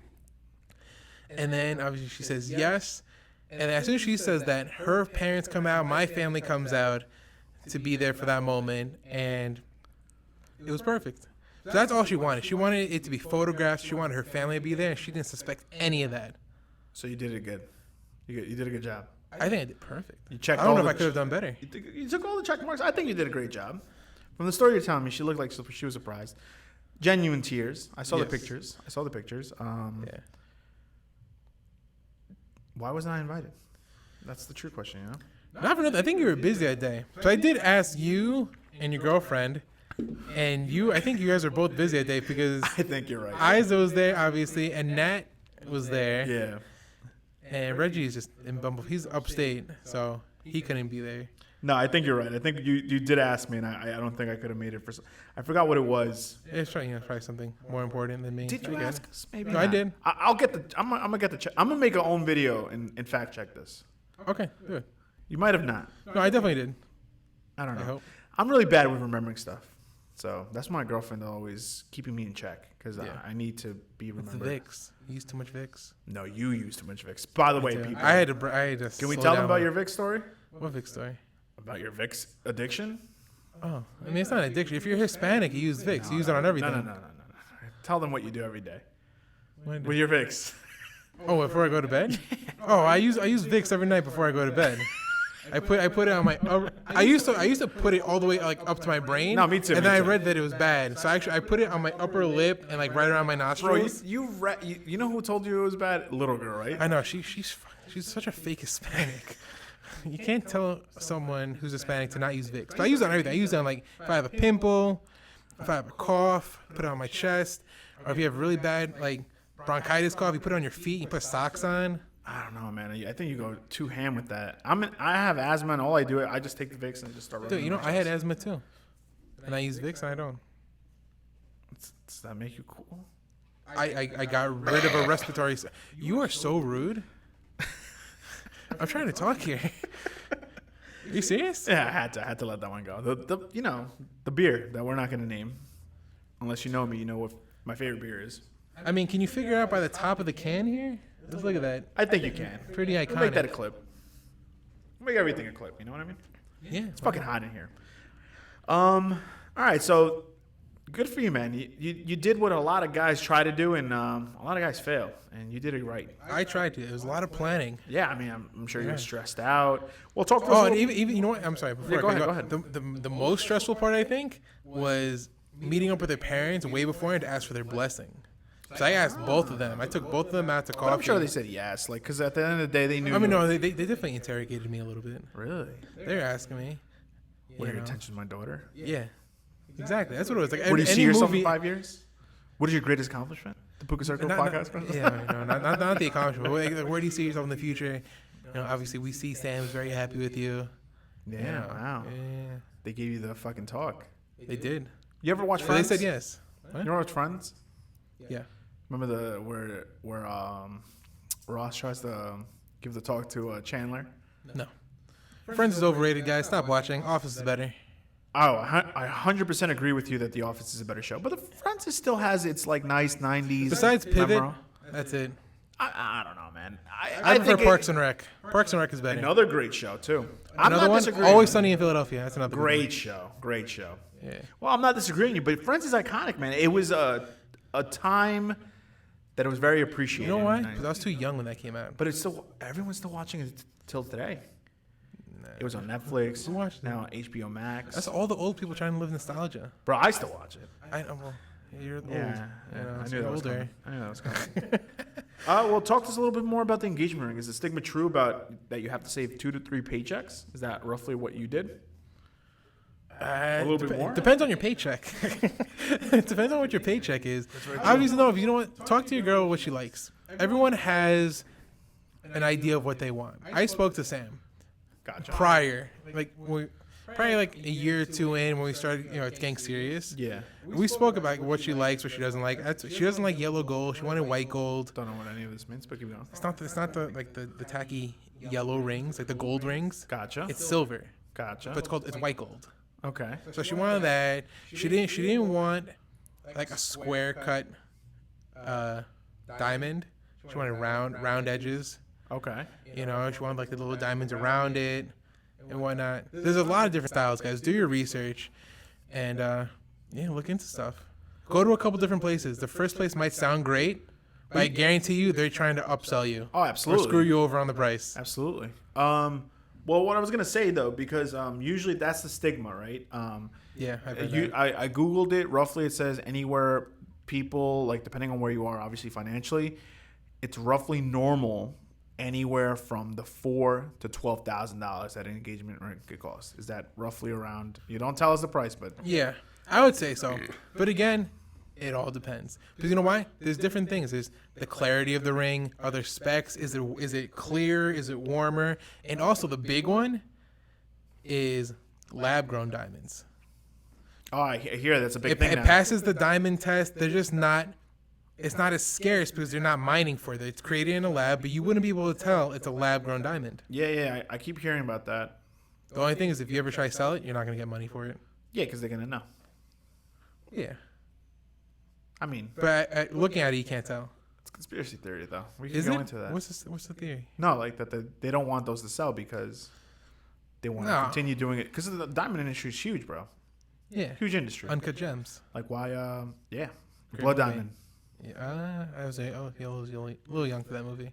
And then obviously she says yes. And as soon as she says that, her parents come out, my family comes out. to be there for that moment, and it was perfect. So that's all she wanted. She wanted it to be photographed. She wanted her family to be there, and she didn't suspect any of that. So you did it good. You did a good job. I think I did perfect. You checked. I don't all know if the I could have done better. You took all the check marks. I think you did a great job. From the story you're telling me, she looked like she was surprised. Genuine tears. I saw the Yes. pictures. Yeah. Why wasn't I invited? That's the true question, you know? Not for nothing. I think you were busy that day. So I did ask you and your girlfriend, and I think you guys were both busy that day because I think you're right. Isa was there, obviously, and Nat was there. Yeah. And Reggie is just in Bumble. He's upstate, so he couldn't be there. No, I think you're right. I think you did ask me, and I don't think I could have made it for. I forgot what it was. It's probably something more important than me. Did you I guess. ask us? Maybe No, I not. did. I'll get the. I'm gonna get the. I'm gonna make an own video and fact check this. Okay, good. You might have not. No, I definitely did. I don't I know. hope. I'm really bad with remembering stuff, so that's my girlfriend always keeping me in check because Yeah. I need to be It's the remembered. Vicks. You use too much Vicks. No, you use too much Vicks. By the way, Yeah. people, I had to. can we slow tell them down about my- your Vicks story? What Vicks story? About your Vicks addiction? Oh, I mean, it's not addiction. If you're Hispanic, you use Vicks. You use it on everything. No. Tell them what you do every day When- with your Vicks. Oh, before I go to bed? Oh, I use Vicks every night before I go to bed. I put it on my. I used to put it all the way like up to my brain. No, me too, And me then I too. read that it was bad, so actually I put it on my upper lip and like right around my Bro, nostrils. you know who told you it was bad? Little girl, right? I know she's such a fake Hispanic. You can't tell someone who's Hispanic to not use Vicks. But I use it on everything. I use it on like if I have a pimple, if I have a cough, put it on my chest, or if you have really bad like bronchitis cough, you put it on your feet. You put socks on. I don't know, man. I think you go too ham with that. I have asthma, and all I do, I just take the Vicks and I just start rubbing. Dude, you know my I had chest. asthma too, and I use Vicks and I don't. Does that make you cool? I got rid of a respiratory. You are so rude. I'm trying to talk here. Are you serious? Yeah, I had to let that one go. The beer that we're not gonna name, unless you know me, you know what my favorite beer is. I mean, can you figure out by the top of the can here? Let's look at that. I think you can. Pretty We'll make that a iconic. clip. We'll make everything a clip. You know what I mean? Yeah. It's fucking hot in here. All right, so good for you, man. You did what a lot of guys try to do, and a lot of guys fail, and you did it right. I tried to. It was a lot of planning. Yeah, I mean, I'm sure you're Yeah. stressed out. We'll talk. Oh, and even you know what? I'm sorry. Before Yeah, I go go ahead. The most stressful part I think was meeting up with their parents way beforehand to ask for their blessing. So I asked both of them. I took both of them out to But coffee. I'm sure they said yes, like, because at the end of the day, they knew. I mean, no, they definitely interrogated me a little bit. Really? They're asking me. What you are your know. intentions, my daughter? Yeah. Exactly. That's what it was like. Where do you see any yourself movie, in 5 years? What is your greatest accomplishment? The Puka Circle podcast, bro? Yeah, no, not the accomplishment. But like, where do you see yourself in the future? You know, obviously we see Sam's very happy with you. Yeah, You know, wow. Yeah, They gave you the fucking talk. they did. You ever watch So they Friends? said yes. You ever watch Friends? Yeah. Remember where Ross tries to give the talk to Chandler? No. Friends is overrated, guys. Stop watching. Office is better. Oh, I 100% agree with you that The Office is a better show, but The Friends still has its like nice 90s. Besides Pivot, memorable. that's it. I don't know, man. I prefer think Parks and Rec. Parks and Rec is better. another great show too. I'm Another not one, disagreeing. Always Sunny in Philadelphia. That's another good Great show. Great show. one. Yeah. Well, I'm not disagreeing with you, but Friends is iconic, man. It was a time that it was very appreciated. You know why? in the Because 90s. I was too young when that came out. But it's still everyone's still watching it till today. It was on Netflix. Who watched it? Now on HBO Max. That's all the old people trying to live nostalgia. Bro, I still watch it. I know. Well, you're old. Yeah, You know, I so knew you're that was older. coming. I knew that was coming. Well, talk to us a little bit more about the engagement ring. Is the stigma true about that you have to save 2 to 3 paychecks? Is that roughly what you did? A little bit more? Depends on your paycheck. It depends on what your paycheck is. Obviously, no. If you know what, talk to your girl what she likes. Everyone has an idea of what they want. I spoke to Sam Gotcha. prior, probably like a year or two in when we started, it's getting serious. Yeah. We spoke about what she likes, what she doesn't like. She doesn't like yellow gold. She wanted white gold. Don't know what any of this means, but keep going. It's not the tacky yellow rings, like the gold rings. Gotcha. It's silver, Gotcha. but it's white gold. Okay. So she wanted that. She didn't want like a square cut diamond. She wanted round edges. Okay. She wanted like the little diamonds around it. and whatnot. There's a lot of different styles, guys. Do your research, and look into stuff. Go to a couple different places. The first place might sound great, but I guarantee you they're trying to upsell you. Oh, absolutely. Or screw you over on the price. Absolutely. Well, what I was gonna say though, because usually that's the stigma, right? Yeah, I googled it. Roughly, it says anywhere people, like, depending on where you are, obviously financially, it's roughly normal anywhere from the $4,000 to $12,000 that an engagement ring could cost. Is that roughly around? You don't tell us the price, but yeah, I would say so. But again, it all depends. Because you know why? There's different things. There's the clarity of the ring, other specs. Is it clear? Is it warmer? And also the big one is lab-grown diamonds. oh, I hear that's a big It thing now. passes the diamond test. They're just not. It's not as scarce because they're not mining for it. It's created in a lab, but you wouldn't be able to tell it's a lab-grown diamond. Yeah, I keep hearing about that. The only thing is, if you ever try to sell it, you're not going to get money for it. Yeah, because they're gonna know. Yeah. I mean, But looking at it, you can't tell. it's conspiracy theory though. We can Is go it? into that. What's the theory? No, like that they don't want those to sell because they want to No. continue doing it. Because the diamond industry is huge, bro. Yeah. Huge industry. Uncut Gems. Like why? Yeah, Great Blood movie. Diamond, Yeah, I was a little young for that movie.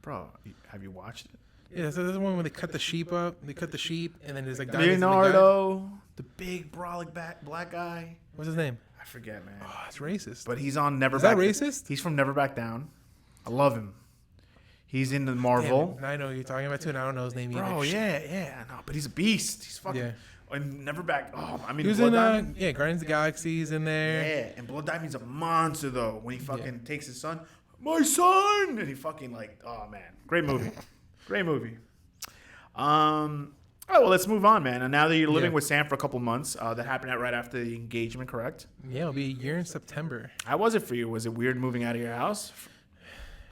bro. Have you watched it? Yeah, so there's the one where they cut the sheep up. They cut the sheep, and then there's like diamonds in the gut. Leonardo, the big brolic black guy. What's his name? I forget, man. Oh, it's racist. But he's on Never Is Back. that racist? He's from Never Back Down. I love him. He's in the Damn, Marvel. I know who you're talking about too, and I don't know his name either. Bro, yeah, no, but he's a beast. He's fucking. Yeah. And Never Back. Oh, I mean, He was Blood in Diamond. Guardians of the Galaxy's in there. Yeah, and Blood Diamond's a monster though. When he fucking takes his son, my son, and he fucking like, oh man, great movie, great movie. Oh well, let's move on, man. And now that you're living Yeah. with Sam for a couple months, that happened right after the engagement, correct? Yeah, it'll be a year in September. How was it for you? Was it weird moving out of your house?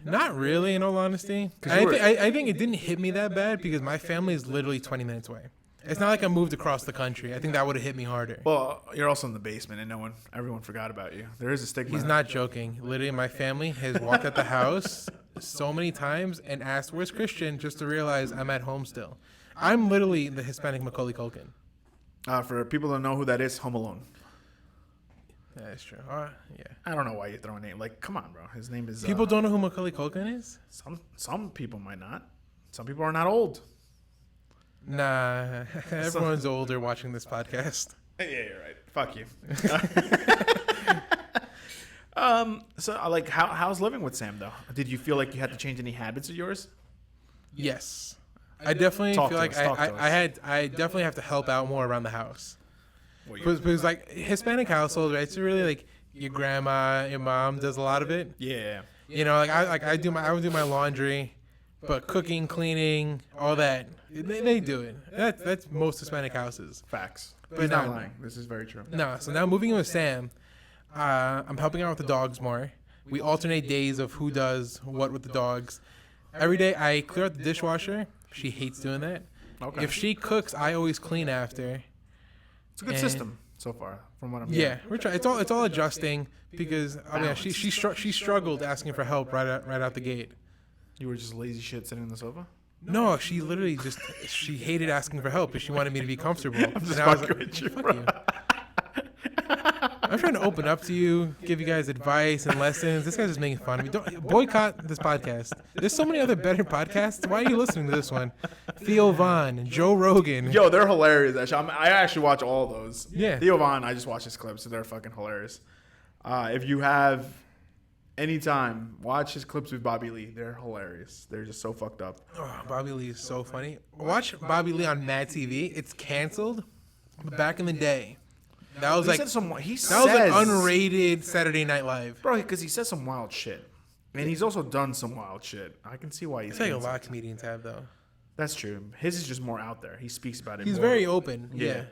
Not really, in all honesty. I think it didn't hit me that bad because my family is literally 20 minutes away. It's not like I moved across the country. I think that would have hit me harder. Well, you're also in the basement, and everyone forgot about you. There is a stigma. He's not joking. Literally, my family has walked at the house so many times and asked, "Where's Christian?" just to realize I'm at home still. I'm literally the Hispanic Macaulay Culkin. For people that know who that is, Home Alone. That is true. Yeah. I don't know why you're throwing a name. Like, come on, bro. His name is. People don't know who Macaulay Culkin is? Some people might not. Some people are not old. Nah. Everyone's older watching this podcast. Yeah, you're right. Fuck you. So like, how's living with Sam though? Did you feel like you had to change any habits of yours? Yes. I definitely Talk feel to like us, talk to us. I definitely have to help out more around the house. Well, Because like Hispanic households, right? It's really like your grandma, your mom does a lot of it. yeah. You know, I would do my laundry, but cooking, cleaning, all that, they do it. That's most Hispanic houses. Facts. But He's not no. lying. This is very true. No, so now moving in with Sam, I'm helping out with the dogs more. We alternate days of who does what with the dogs. Every day I clear out the dishwasher. She hates doing that. Okay. If she cooks, I always clean after. It's a good and- system so far, from what I'm Yeah, hearing. we're trying. It's all adjusting because I mean she struggled asking for help right out the gate. You were just lazy shit sitting on the sofa? No, she literally she hated asking for help because she wanted me to be comfortable. I'm just And I was fucking like, with you, "Fuck bro." you." I'm trying to open up to you, give you guys advice and lessons. This guy's just making fun of me. Don't boycott this podcast. There's so many other better podcasts. Why are you listening to this one? Theo Vaughn, Joe Rogan. Yo, they're hilarious. Actually, I actually watch all those. Yeah. Theo Von, I just watch his clips, so they're fucking hilarious. If you have any time, watch his clips with Bobby Lee. They're hilarious. They're just so fucked up. Oh, Bobby Lee is so funny. Watch Bobby Lee on Mad TV. It's canceled. But back in the day, that was like He that says, was like unrated Saturday Night Live. bro, because he says some wild shit, and he's also done some wild shit. I can see why he's. It's like a canceled. lot of comedians have though. That's true. His is just more out there. He speaks about it. He's more. very open. Yeah.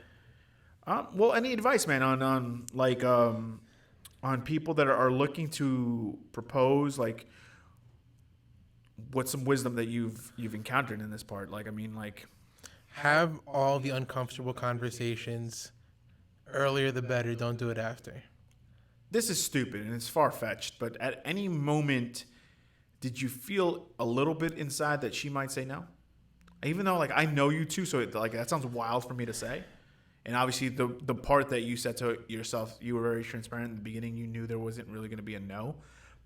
Yeah. Well, any advice, man, on people that are looking to propose, like, what's some wisdom that you've encountered in this part? Like, I mean, like, Have all the uncomfortable conversations earlier the better. Don't do it after. this is stupid and it's far fetched, but at any moment, did you feel a little bit inside that she might say no? even though like I know you two, so like that sounds wild for me to say. And obviously the part that you said to yourself, you were very transparent in the beginning. You knew there wasn't really going to be a no,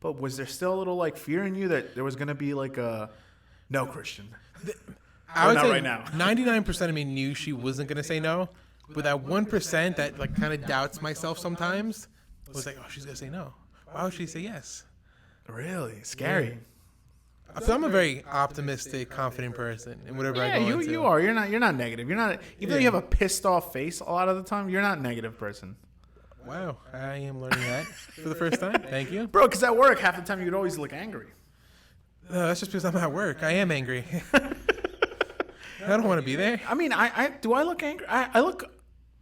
but was there still a little like fear in you that there was going to be like a no, Christian? I would not say right now. 99% of me knew she wasn't going to say no, but that 1% that like kind of doubts myself sometimes was like, oh, she's going to say no. Why would she say yes? Really scary. So I'm a very optimistic, confident person in whatever I go into. you are. You're not negative. You're not. Even though you have a pissed off face a lot of the time, you're not a negative person. Wow, I am learning that for the first time. Thank you. Bro, because at work, half the time you'd always look angry. That's just because I'm at work. I am angry. I don't want to be there. I mean, do I look angry? I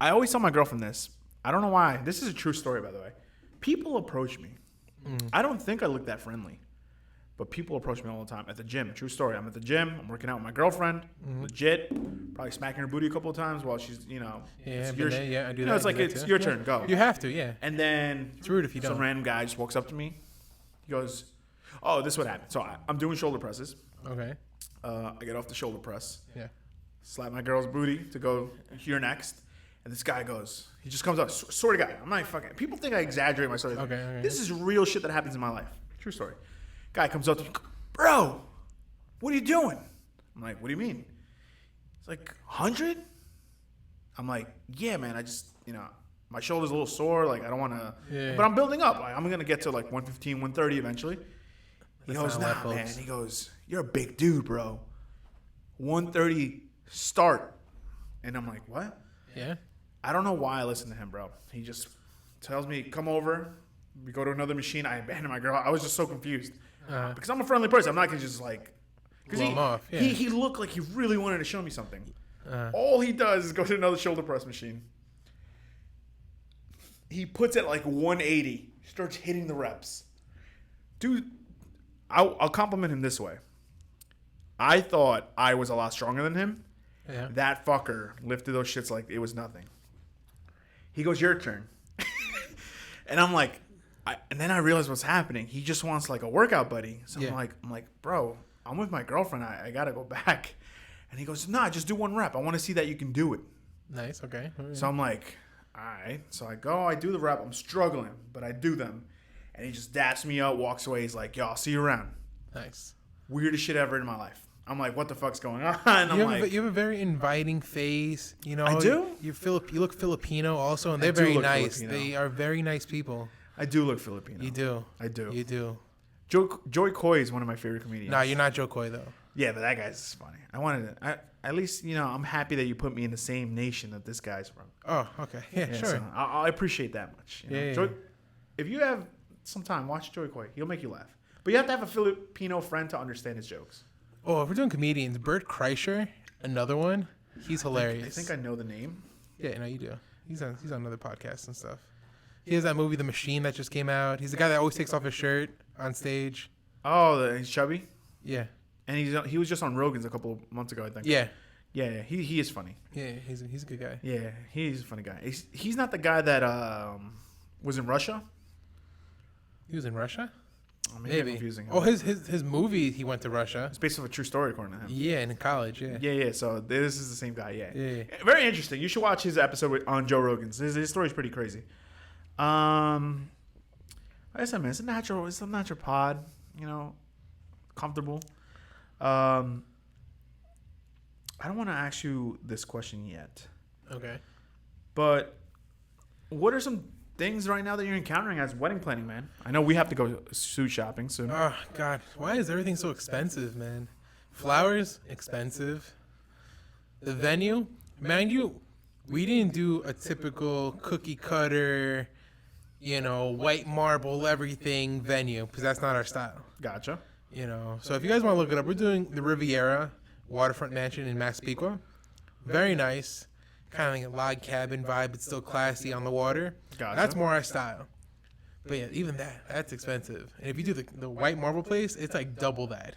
always tell my girlfriend this. I don't know why. This is a true story, by the way. People approach me. I don't think I look that friendly. But people approach me all the time at the gym. True story. I'm at the gym. I'm working out with my girlfriend. Legit. Probably smacking her booty a couple of times while she's, I do that. It's like it's your turn. Go. You have to, yeah. And then it's rude if you don't. Some random guy just walks up to me. He goes, "Oh, this is what happened." So I'm doing shoulder presses. Okay. I get off the shoulder press. Yeah. Slap my girl's booty to go here next. And this guy goes, he just comes up. Swear to God, I'm not fucking. People think I exaggerate my story. Okay. This is real shit that happens in my life. True story. Guy comes up to me, bro, what are you doing? I'm like, what do you mean? He's like, 100? I'm like, yeah, man, I just, my shoulder's a little sore. Like, I don't want to, but I'm building up. Like, I'm going to get to like 115, 130 eventually. He goes, nah, man. He goes, you're a big dude, bro. 130 start. And I'm like, what? Yeah. I don't know why I listen to him, bro. He just tells me, come over. We go to another machine. I abandon my girl. I was just so confused. Because I'm a friendly person. I'm not going to just like... Because he looked like he really wanted to show me something. All he does is go to another shoulder press machine. He puts it like 180. Starts hitting the reps. Dude, I'll compliment him this way. I thought I was a lot stronger than him. Yeah. That fucker lifted those shits like it was nothing. He goes, your turn. And I'm like... and then I realized what's happening. He just wants like a workout buddy. So I'm like, bro, I'm with my girlfriend. I gotta go back. And he goes, nah, just do one rep. I want to see that you can do it. Nice. Okay. So I'm like, all right. So I go, I do the rep. I'm struggling, but I do them. And he just daps me up, walks away. He's like, yo, I'll see you around. Nice. Weirdest shit ever in my life. I'm like, what the fuck's going on? You have a very inviting face. I do. You look Filipino also, and they're very nice. Filipino. They are very nice people. I do look Filipino. You do. I do. You do. Joy Coy is one of my favorite comedians. No, you're not Joe Coy though. Yeah, but that guy's funny. At least I'm happy that you put me in the same nation that this guy's from. Oh, okay. Yeah, sure. So I appreciate that much. Joy, if you have some time, watch Joy Coy. He'll make you laugh. But you have to have a Filipino friend to understand his jokes. Oh, if we're doing comedians, Bert Kreischer, another one. He's hilarious. I think I know the name. Yeah, no, you do. He's on other podcasts and stuff. He has that movie, The Machine, that just came out. He's the guy that always takes off his shirt on stage. Oh, he's chubby? Yeah. And he was just on Rogan's a couple of months ago, I think. Yeah. Yeah, he is funny. Yeah, he's a good guy. Yeah, he's a funny guy. He's not the guy that was in Russia? He was in Russia? Oh, maybe. I'm confusing him. Oh, his movie, he went to Russia. It's based off a true story, according to him. Yeah, in college, yeah. Yeah, so this is the same guy, yeah. Yeah. Very interesting. You should watch his episode on Joe Rogan's. His story's pretty crazy. Like I said, man, it's a natural pod, comfortable. I don't want to ask you this question yet. Okay. But what are some things right now that you're encountering as wedding planning, man? I know we have to go suit shopping soon. Oh, God. Why is everything so expensive, man? Flowers, expensive. The venue, mind you, we didn't do a typical cookie cutter, white marble, everything venue, because that's not our style. Gotcha. So if you guys want to look it up, we're doing the Riviera Waterfront Mansion in Massapequa. Very nice. Kind of like a log cabin vibe, but still classy on the water. Gotcha. That's more our style. But yeah, even that's expensive. And if you do the white marble place, it's like double that.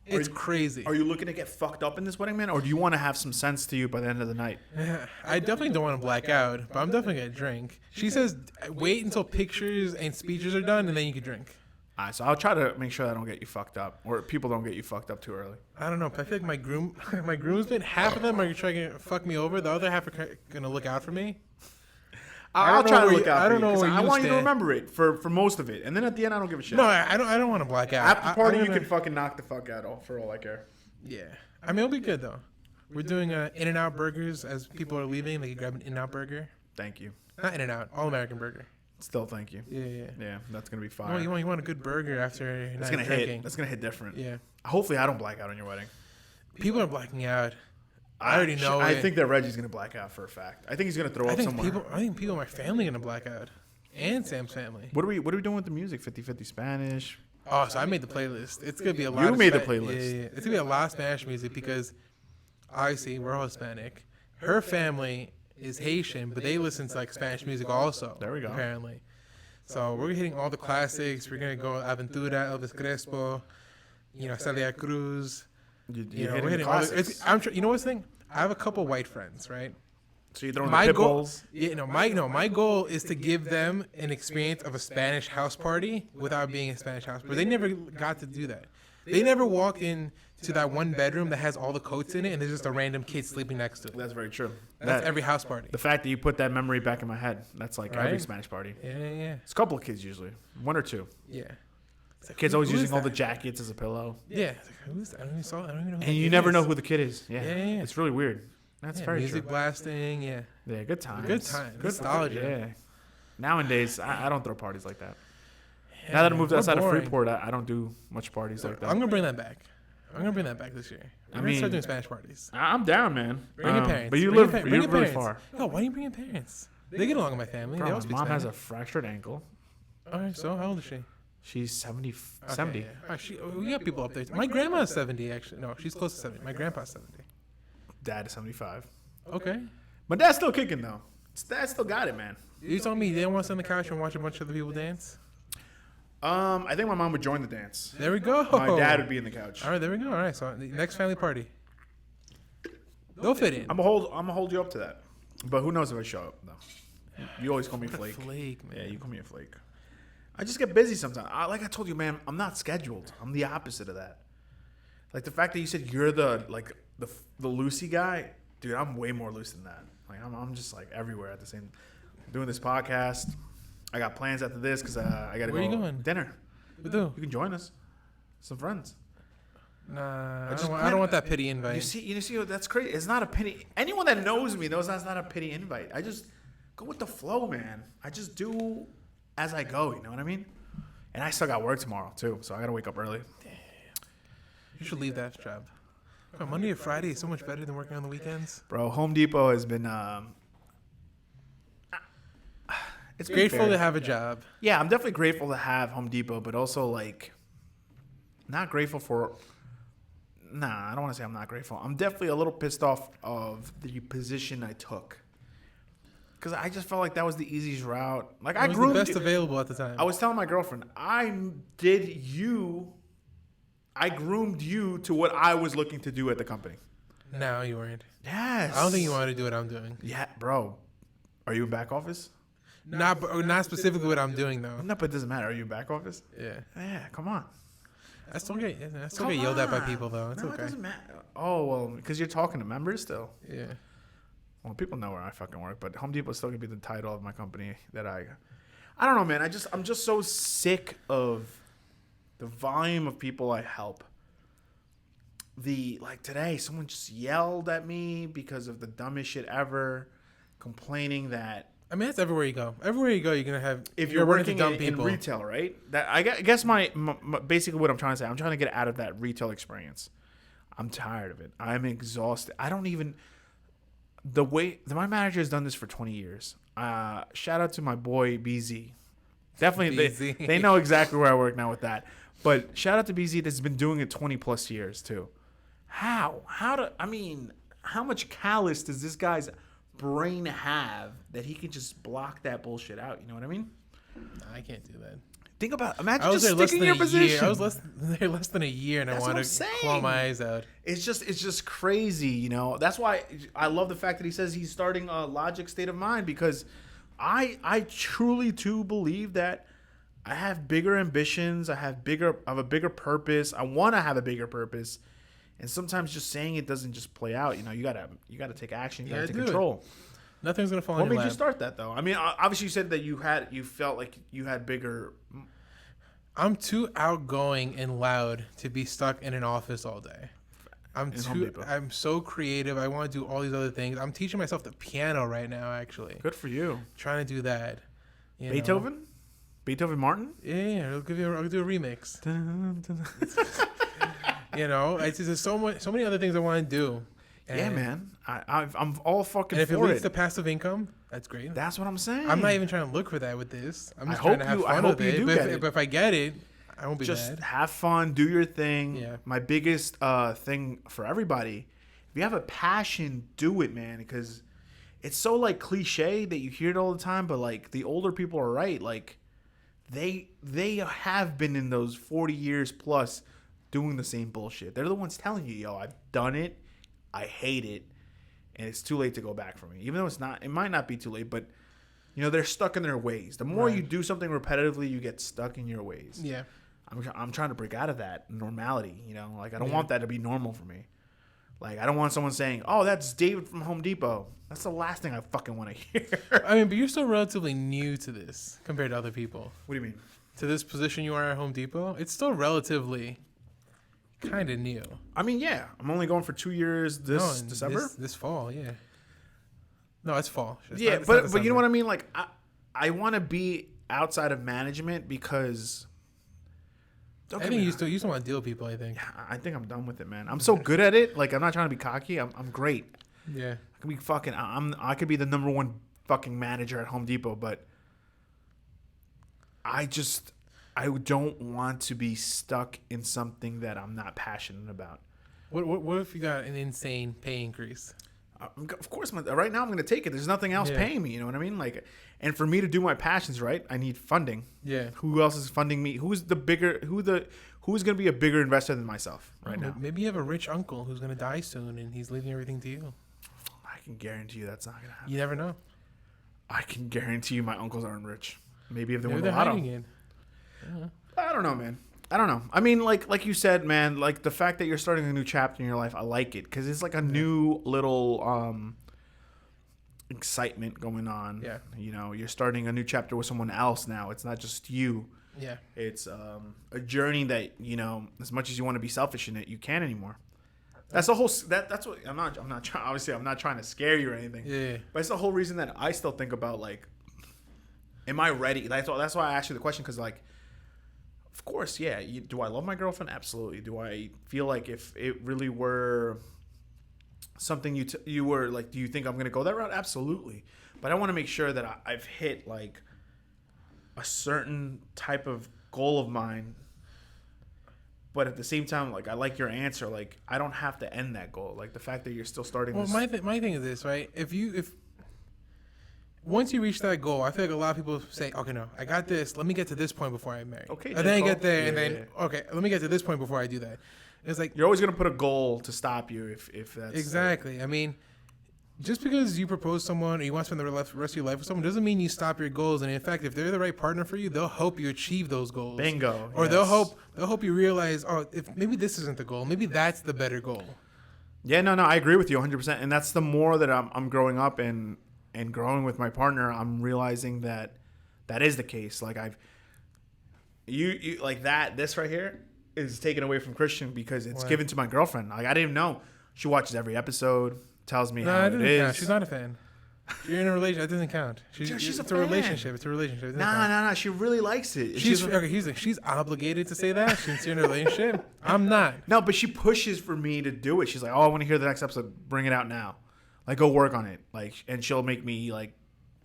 It's crazy. Are you looking to get fucked up in this wedding, man? Or do you want to have some sense to you by the end of the night? I definitely don't want to black out, but I'm definitely going to drink. She says wait until pictures and speeches are done, and then you can drink. All right, so I'll try to make sure I don't get you fucked up, or people don't get you fucked up too early. I don't know. But I feel like my groomsmen, half of them are trying to fuck me over. The other half are gonna look out for me. I'll try to look out. I don't know for where you, 'cause I want you to stand. remember it for most of it, and then at the end, I don't give a shit. No, I don't want to black out. After party, I'm you gonna- can fucking knock the fuck out for all I care. Yeah, I mean it'll be good though. We're doing In-N-Out burgers as people are leaving. They can grab an In-N-Out burger. Thank you. Not In-N-Out, All American Burger. Still, thank you. Yeah. Yeah, that's gonna be You fire. want a good burger after That's not gonna drinking. hit. That's gonna hit different. Yeah. Hopefully, I don't black out on your wedding. People are blacking out. I already know I it. think that Reggie's gonna black out for a fact. I think he's gonna throw I up think somewhere. people in my family are gonna black out, and Sam's family. What are we doing with the music? 50-50 Spanish. Oh, so I made the playlist. It's gonna be a lot. You of made the Spa- playlist. Yeah. It's gonna be a lot of Spanish music because obviously we're all Hispanic. Her family is Haitian, but they listen to like Spanish music also. There we go. Apparently, so we're hitting all the classics. We're gonna go Aventura, Elvis Crespo, Celia Cruz. You're We're hitting the all the, classics. you know what's the thing? I have a couple white friends, right? So you're throwing My the pit goal, bulls. my goal is to give them an experience of a Spanish house party without being a Spanish house party. They never got to do that. They never walked in to that one bedroom that has all the coats in it, and there's just a random kid sleeping next to it. That's very true. That's every house party. The fact that you put that memory back in my head. That's like every Right? Spanish party. Yeah. It's a couple of kids usually. One or two. It's like, Kids who- always who is using all the that? jackets as a pillow. Yeah. It's like, who's that? I don't even know. Who And you that never is. know who the kid is. Yeah. Yeah. It's really weird. That's Yeah, very music true. blasting. Yeah. Yeah, good times. Good times. Good Nostalgia. Yeah. Nowadays, I don't throw parties like that. Now that I moved We're outside of boring. Freeport, I don't do much parties like that. I'm gonna bring that back. This year. I'm gonna start mean, doing Spanish parties. I'm down, man. Bring your parents. But you Bring your live, pa- you bring your live really parents. far. Yo, why do you bring your parents? They get along with my family. Bro, they all my speak mom has a Spanish. fractured ankle. All right, so how old is she? She's 70. Okay, 70. yeah. All right, we got people up there. My grandma's 70, actually. No, she's close to 70. My grandpa's 70. Dad is 75. Okay. My dad's still kicking, though. Dad still got it, man. You told me you didn't want to sit on the couch and watch a bunch of other people dance? I think my mom would join the dance. There we go. My dad would be in the couch. All right, there we go. All right, so the next family party. They'll fit in. I'm gonna hold you up to that. But who knows if I show up though? You always call me flake. Flake, man. Yeah, you call me a flake. I just get busy sometimes. Like I told you, man, I'm not scheduled. I'm the opposite of that. Like the fact that you said you're the Lucy guy, dude. I'm way more loose than that. Like I'm just like everywhere at the same. Doing this podcast. I got plans after this because I gotta Where go you going? dinner. With who? You can join us. Some friends. Nah, just I don't want that pity invite. You see, that's crazy. It's not a pity. Anyone that knows me knows that's not a pity invite. I just go with the flow, man. I just do as I go. You know what I mean? And I still got work tomorrow too, so I gotta wake up early. You should leave that job. Bro, Monday to Friday is so much better than working on the weekends. Bro, Home Depot has been. It's been Grateful fair. to have a job. Yeah, I'm definitely grateful to have Home Depot, but also like, not grateful for. Nah, I don't want to say I'm not grateful. I'm definitely a little pissed off of the position I took. Because I just felt like that was the easiest route. Like It I was groomed the best you. available at the time. I was telling my girlfriend, I groomed you to what I was looking to do at the company. No, you weren't. Yes. I don't think you wanted to do what I'm doing. Yeah, bro. Are you in back office? Not specifically what I'm doing though. No, but it doesn't matter. Are you in back office? Yeah, Yeah, come on. I still get Come yelled at by on. people though. It's No, it okay. doesn't matter. Oh, well, because you're talking to members still. Yeah. Well, people know where I fucking work, but Home Depot still gonna be the title of my company that I don't know, man. I'm just so sick of the volume of people I help. Like today, someone just yelled at me because of the dumbest shit ever, complaining that I mean, that's everywhere you go. Everywhere you go, you're gonna have. if you're running working into dumb in people. retail, right? That I guess my basically what I'm trying to say, I'm trying to get out of that retail experience. I'm tired of it. I'm exhausted. I don't even the way my manager has done this for 20 years. Shout out to my boy BZ. Definitely, BZ. they know exactly where I work now with that. But shout out to BZ that's been doing it 20 plus years too. How much callous does this guy's brain have that he can just block that bullshit out? You know what I mean? I can't do that. Think about, imagine I was just there less sticking than your a year. position. I was there less than a year, and That's I what wanted I'm to claw saying. my eyes out. It's just crazy, you know. That's why I love the fact that he says he's starting a Logic State of Mind, because I truly do believe that I have bigger ambitions. I have a bigger purpose. I want to have a bigger purpose. And sometimes just saying it doesn't just play out. You know, you gotta take action. You gotta take control. Nothing's gonna fall What in your made you lap. start that though? I mean, obviously you said that you felt like you had bigger. I'm too outgoing and loud to be stuck in an office all day. I'm so creative. I want to do all these other things. I'm teaching myself the piano right now, actually. Good for you. Trying to do that. You Beethoven? know? Beethoven Martin? Yeah, I'll do a remix. You know, it's just there's so many other things I want to do. Yeah, man. I'm all fucking and if for it leads it. to passive income, that's great. That's what I'm saying. I'm not even trying to look for that with this. I'm just I trying to hope have fun with it. But if I get it, I won't be just mad. have fun, do your thing. Yeah. My biggest thing for everybody, if you have a passion, do it, man. Because it's so like cliche that you hear it all the time, but like the older people are right. Like they have been in those 40 years plus doing the same bullshit. They're the ones telling you, yo, I've done it, I hate it, and it's too late to go back from it. Even though it might not be too late, but you know, they're stuck in their ways. The more you do something repetitively, you get stuck in your ways. Yeah. I'm trying to break out of that normality, you know? Like, I don't want that to be normal for me. Like, I don't want someone saying, oh, that's David from Home Depot. That's the last thing I fucking want to hear. I mean, but you're still relatively new to this compared to other people. What do you mean? To this position you are at Home Depot, it's still relatively kind of new. I mean, yeah. I'm only going for 2 years this December. This fall, yeah. No, it's fall. But you know what I mean? Like, I want to be outside of management because... I think you still want to deal with people, I think. I think I'm done with it, man. I'm so good at it. Like, I'm not trying to be cocky. I'm great. Yeah. I could be fucking... I could be the number one fucking manager at Home Depot, but I don't want to be stuck in something that I'm not passionate about. What if you got an insane pay increase? Of course, right now I'm going to take it. There's nothing else paying me. You know what I mean? Like, and for me to do my passions right, I need funding. Yeah. Who else is funding me? Who's going to be a bigger investor than myself right now? Maybe you have a rich uncle who's going to die soon and he's leaving everything to you. I can guarantee you that's not going to happen. You never know. I can guarantee you my uncles aren't rich. Maybe if they win Maybe the they're lotto. hiding it. I don't know, man. I don't know. I mean, like you said, man, like the fact that you're starting a new chapter in your life, I like it because it's like a new little excitement going on. Yeah. You know, you're starting a new chapter with someone else now. It's not just you. Yeah. It's a journey that, you know, as much as you want to be selfish in it, you can't anymore. That's the whole. That's what I'm not trying. Obviously, I'm not trying to scare you or anything. Yeah. But it's the whole reason that I still think about like, am I ready? That's why I asked you the question because like, of course, yeah. Do I love my girlfriend? Absolutely. Do I feel like if it really were something you were like, do you think I'm gonna go that route? Absolutely. But I want to make sure that I've hit like a certain type of goal of mine. But at the same time, like I like your answer. Like I don't have to end that goal. Like the fact that you're still starting. Well, this... my thing is this, right? If once you reach that goal, I feel like a lot of people say, okay, no, I got this. Let me get to this point before I marry. Okay. And then I get there, and then okay, let me get to this point before I do that. It's like you're always gonna put a goal to stop you if that's exactly. I mean, just because you propose someone or you want to spend the rest of your life with someone doesn't mean you stop your goals. And in fact, if they're the right partner for you, they'll help you achieve those goals. Bingo. Or they'll help you realize, oh, if maybe this isn't the goal, maybe that's the better goal. Yeah, no, I agree with you 100%. And that's the more that I'm growing up and growing with my partner, I'm realizing that is the case. Like you like that. This right here is taken away from Christian because it's given to my girlfriend. Like I didn't even know she watches every episode. Tells me how it is. Count. She's not a fan. You're in a relationship. That doesn't count. She's it's a relationship. It's a relationship. Nah. She really likes it. She's obligated to say that since you're in a relationship. I'm not. No, but she pushes for me to do it. She's like, "Oh, I want to hear the next episode. Bring it out now. Like, go work on it. Like, and she'll make me like,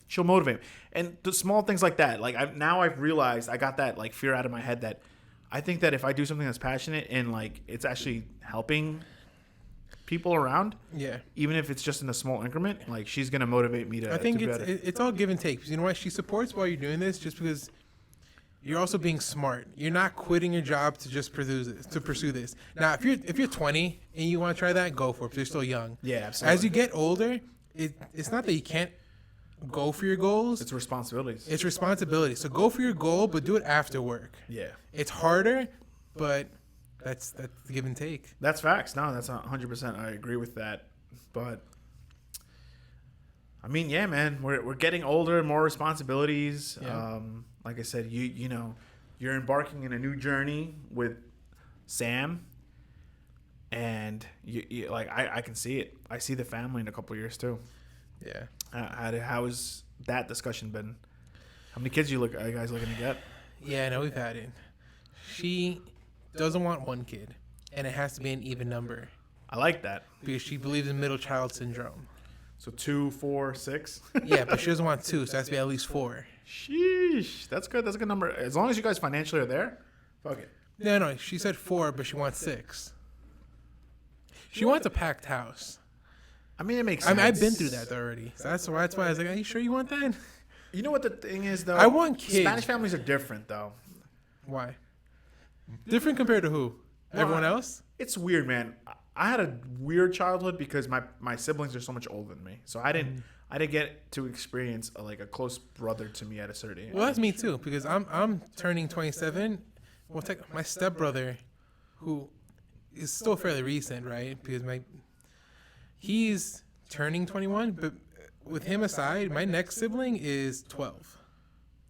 she'll motivate me. And the small things like that. Like, I've realized I got that like fear out of my head that I think that if I do something that's passionate and like it's actually helping people around, even if it's just in a small increment, like she's gonna motivate me to. I think to it's all give and take. Because you know what? She supports while you're doing this, just because you're also being smart. You're not quitting your job to just pursue this. Now, if you're 20 and you want to try that, go for it. Because you're still young. Yeah, absolutely. As you get older, it's not that you can't go for your goals. It's responsibilities. It's responsibility. So go for your goal, but do it after work. Yeah. It's harder, but that's the give and take. That's facts. No, that's 100%. I agree with that. But I mean, yeah, man, we're getting older, more responsibilities. Yeah. Like I said, you know, you're embarking in a new journey with Sam, and you like I can see it. I see the family in a couple of years too. Yeah. How has that discussion been? How many kids are you guys looking to get? Yeah, I know we've had it. She doesn't want one kid, and it has to be an even number I like that. because she believes in middle child syndrome. So 2, 4, 6. Yeah, but she doesn't want two, so it has to be at least 4. Sheesh, that's good. That's a good number. As long as you guys financially are there, fuck it. No, she said 4, but she wants 6. She wants a packed house. I mean, it makes I sense. mean, I've been through that already. So that's why I was like, are you sure you want that? You know what the thing is, though? I want kids. Spanish families are different, though. Why? Different compared to who? Well, Everyone else? It's weird, man. I had a weird childhood because my siblings are so much older than me, so I didn't get to experience a close brother to me at a certain age. Well, that's me too, because I'm turning 27. Well, my stepbrother, who is still fairly recent, right? Because he's turning 21, but with him aside, my next sibling is 12.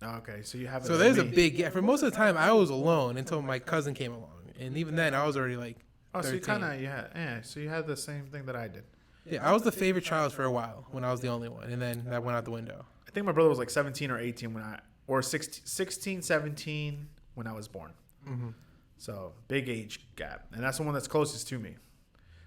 Okay, so you have. So there's a big gap. For most of the time, I was alone until my cousin came along, and even then, I was already like 13. Oh, so you kind of yeah. So you had the same thing that I did. Yeah, I was the favorite child for a while when I was the only one, and then that went out the window. I think my brother was like 17 or 18 or 16, 17 when I was born. Mm-hmm. So big age gap, and that's the one that's closest to me.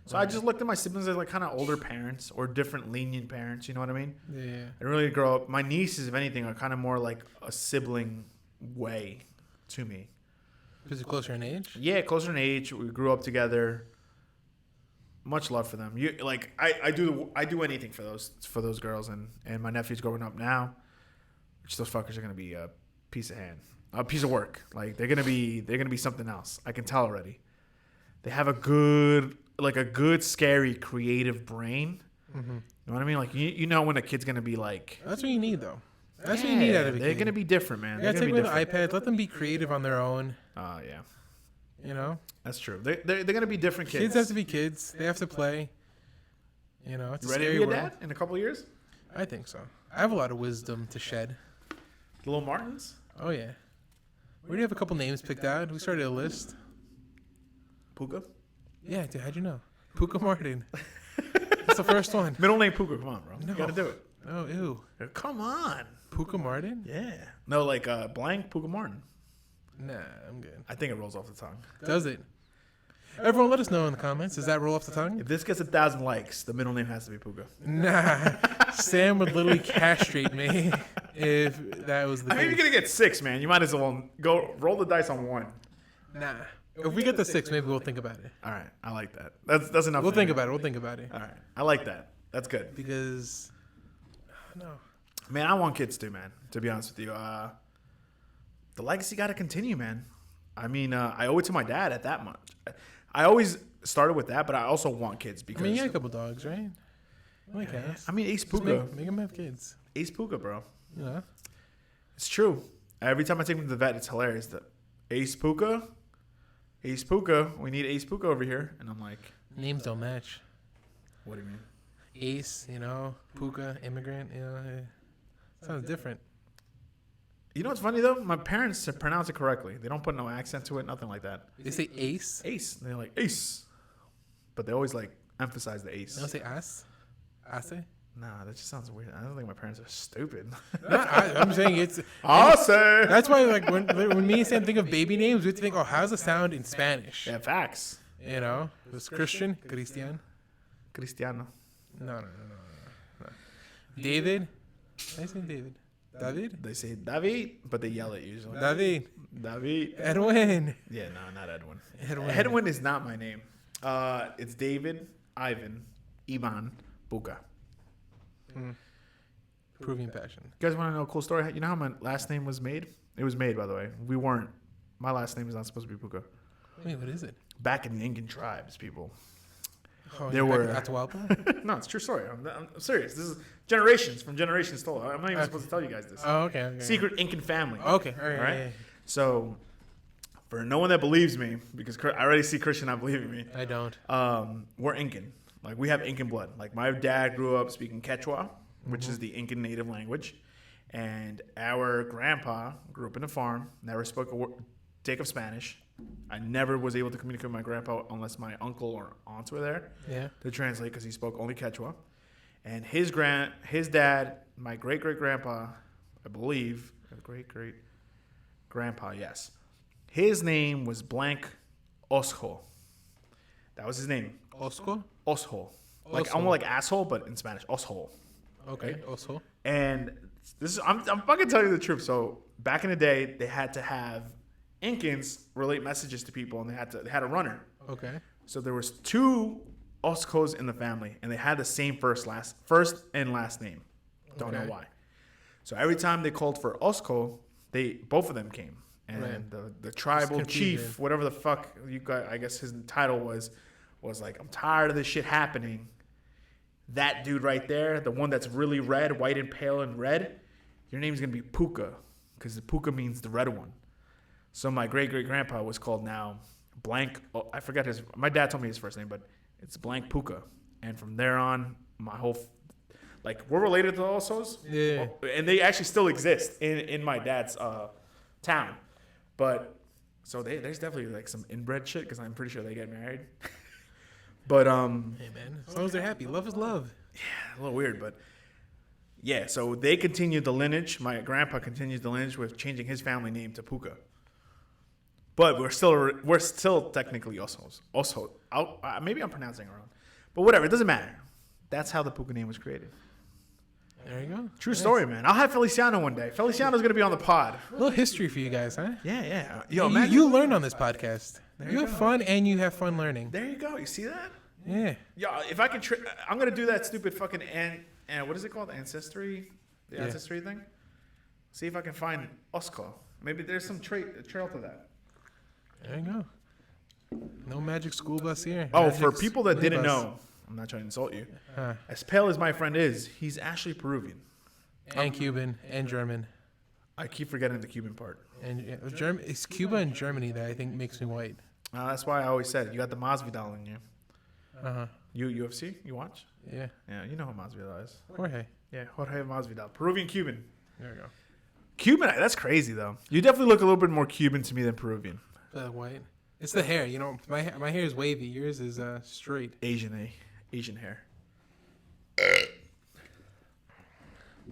So I just looked at my siblings as like kind of older parents or different lenient parents. You know what I mean? Yeah. I didn't really grow up. My nieces, if anything, are kind of more like a sibling way to me. Is it closer in age? Yeah, closer in age. We grew up together. Much love for them. I do anything for those girls, and my nephew's growing up now, which those fuckers are gonna be a piece of work. Like they're gonna be something else. I can tell already. They have a good scary creative brain. Mm-hmm. You know what I mean? Like you know when a kid's gonna be like. That's what you need, though. That's what you need out of a They're kid. gonna be different, man. Yeah, They're take gonna away be the different. iPads. Let them be creative on their own. Oh yeah, You know, that's true. They're gonna be different kids. kids have to be kids. They have to play. You know, it's You a ready to scary be a world. dad in a couple of years? I think so. I have a lot of wisdom to shed. The little Martins. Oh yeah, we already have a couple names picked out. We started a list. Puka. Yeah, dude, how'd you know? Puka Martin. That's the first one. Middle name Puka. Come on, bro. No. You gotta do it. Oh, ew. Come on. Puka Martin? Yeah. No, like blank Puka Martin. Nah, I'm good. I think it rolls off the tongue. Does it? Everyone, let us know in the comments. Does that roll off the tongue? If this gets 1,000 likes, the middle name has to be Puka. Nah. Sam would literally castrate me if that was the I mean, case. you're gonna get 6, man. You might as well go roll the dice on 1. Nah. If we get the 6, maybe we'll think about it. All right, I like that. That's enough. We'll for me. think about it. We'll think about it. All right, I like that. That's good. Because, no. Man, I want kids too, man. To be honest with you, the legacy got to continue, man. I mean, I owe it to my dad at that much. I always started with that, but I also want kids I because. mean, you got a couple dogs, right? Like I mean, Ace Just Puka, make them have kids. Ace Puka, bro. You know? It's true. Every time I take him to the vet, it's hilarious. That Ace Puka, we need Ace Puka over here, and I'm like, Names don't match. what do you mean? Ace, you know, Puka, immigrant, you know. Sounds different. You know what's funny though? My parents pronounce it correctly. They don't put no accent to it, nothing like that. They say ace. Ace. They're like Ace, but they always like emphasize the They Ace. don't say ass. Ace? Nah, that just sounds weird. I don't think my parents are stupid. I'm saying it's. Ace. That's why, like, when me and Sam think of baby names, we think, oh, how's it sound in Spanish? Yeah, facts. You know, it's Christian, Cristian. Cristiano. No. David. I say David. David. They say David, but they yell it usually. David. David. Edwin. Yeah, no, not Edwin. Edwin. Edwin is not my name. It's David, Ivan, Ivan, Buka. Proving passion. You guys want to know a cool story? You know how my last name was made? It was made, by the way. We weren't. My last name is not supposed to be Puka. Wait, what is it? Back in the Incan tribes, people. Oh, there were Atahualpa? no, it's a true story. I'm serious. This is from generations told. I'm not even supposed to tell you guys this. Oh, okay. Secret Incan family. Okay, all right. Right? Yeah. So, for no one that believes me, because I already see Christian not believing me, I don't. we're Incan. Like, we have Incan blood. Like, my dad grew up speaking Quechua, which is the Incan native language. And our grandpa grew up in a farm, never spoke a dick of Spanish. I never was able to communicate with my grandpa unless my uncle or aunts were there to translate because he spoke only Quechua. And his dad, my great-great-grandpa, I believe, great-great-grandpa, yes. His name was Blank Osho. That was his name. Osco? Osho. Like, almost like asshole, but in Spanish. Osho. Okay, Right? Osco. And I'm fucking telling you the truth. So back in the day, they had to have Incans relate messages to people, and they had a runner. Okay. So there was 2 Oscos in the family, and they had the same first and last name. Don't know why. So every time they called for Osco, both of them came, and the tribal chief, whatever the fuck you got, I guess his title was like, I'm tired of this shit happening. That dude right there, the one that's really red, white and pale and red, your name's gonna be Puka, because the Puka means the red one. So my great-great-grandpa was called now Blank. Oh, I forgot my dad told me his first name, but it's Blank Puka. And from there on, my whole, we're related to the Osos. Yeah. And they actually still exist in my dad's town. But, so there's definitely like some inbred shit, because I'm pretty sure they get married. But, Hey, man. As long as they're happy. Love is love. Yeah, a little weird, but yeah, so they continued the lineage. My grandpa continues the lineage with changing his family name to Puka. But we're still technically Osos. Maybe I'm pronouncing it wrong. But whatever, it doesn't matter. That's how the Puka name was created. There you go. True story, man. I'll have Feliciano one day. Feliciano's going to be on the pod. A little history for you guys, huh? Yeah. Yo, man, you learn on this podcast. You have fun, and you have fun learning. There you go. You see that? Yeah. Yeah, if I can, I'm going to do that stupid fucking, what is it called? Ancestry? The ancestry thing? See if I can find Osco. Maybe there's some trail to that. There you go. No magic school bus here. Oh, Magic for people that didn't bus. know, I'm not trying to insult you. As pale as my friend is, he's actually Peruvian. And Cuban and German. I keep forgetting the Cuban part. And it's Cuba and Germany that I think makes me white. That's why I always said you got the Masvidal in you. You UFC? You watch? Yeah. Yeah, you know who Masvidal is. Jorge. Yeah, Jorge Masvidal. Peruvian Cuban. There we go. Cuban, that's crazy though. You definitely look a little bit more Cuban to me than Peruvian. White. It's the hair. You know, my hair is wavy. Yours is straight. Asian hair.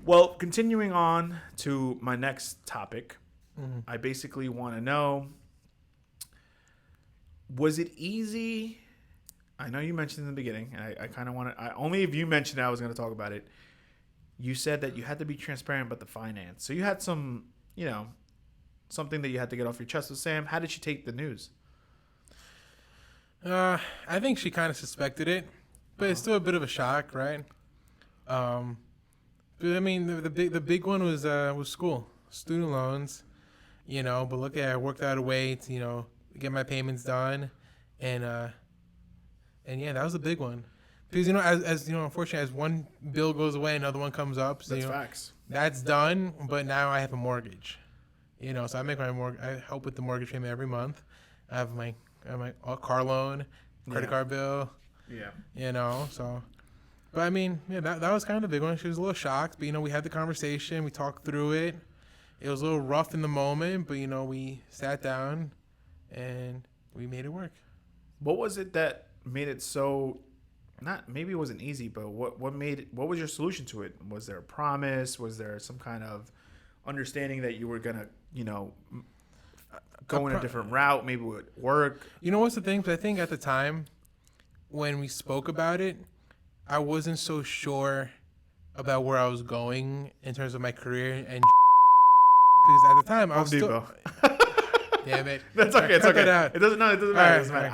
Well, continuing on to my next topic, I basically want to know, was it easy? I know you mentioned in the beginning, and I kind of want to, only if you mentioned it, I was going to talk about it. You said that you had to be transparent about the finance. So you had some, something that you had to get off your chest with Sam. How did she take the news? I think she kind of suspected it, but it's still a bit of a shock, right? But I mean, the big one was school, student loans, But look at, I worked out a way to get my payments done, and yeah, that was a big one. Because as unfortunately, as one bill goes away, another one comes up. So, That's facts. That's done, but now I have a mortgage. So I make my mortgage. I help with the mortgage payment every month. I have my car loan, credit card bill. Yeah. So. But I mean, yeah, that was kind of the big one. She was a little shocked, but we had the conversation. We talked through it. It was a little rough in the moment, but we sat down and we made it work. What was it that made it so? Not maybe it wasn't easy, but what was your solution to it? Was there a promise? Was there some kind of understanding that you were gonna go in a different route? Maybe it would work. What's the thing? But I think at the time when we spoke about it, I wasn't so sure about where I was going in terms of my career and because at the time I was still. Damn it! That's okay. It's okay. It doesn't matter. Right, It doesn't matter.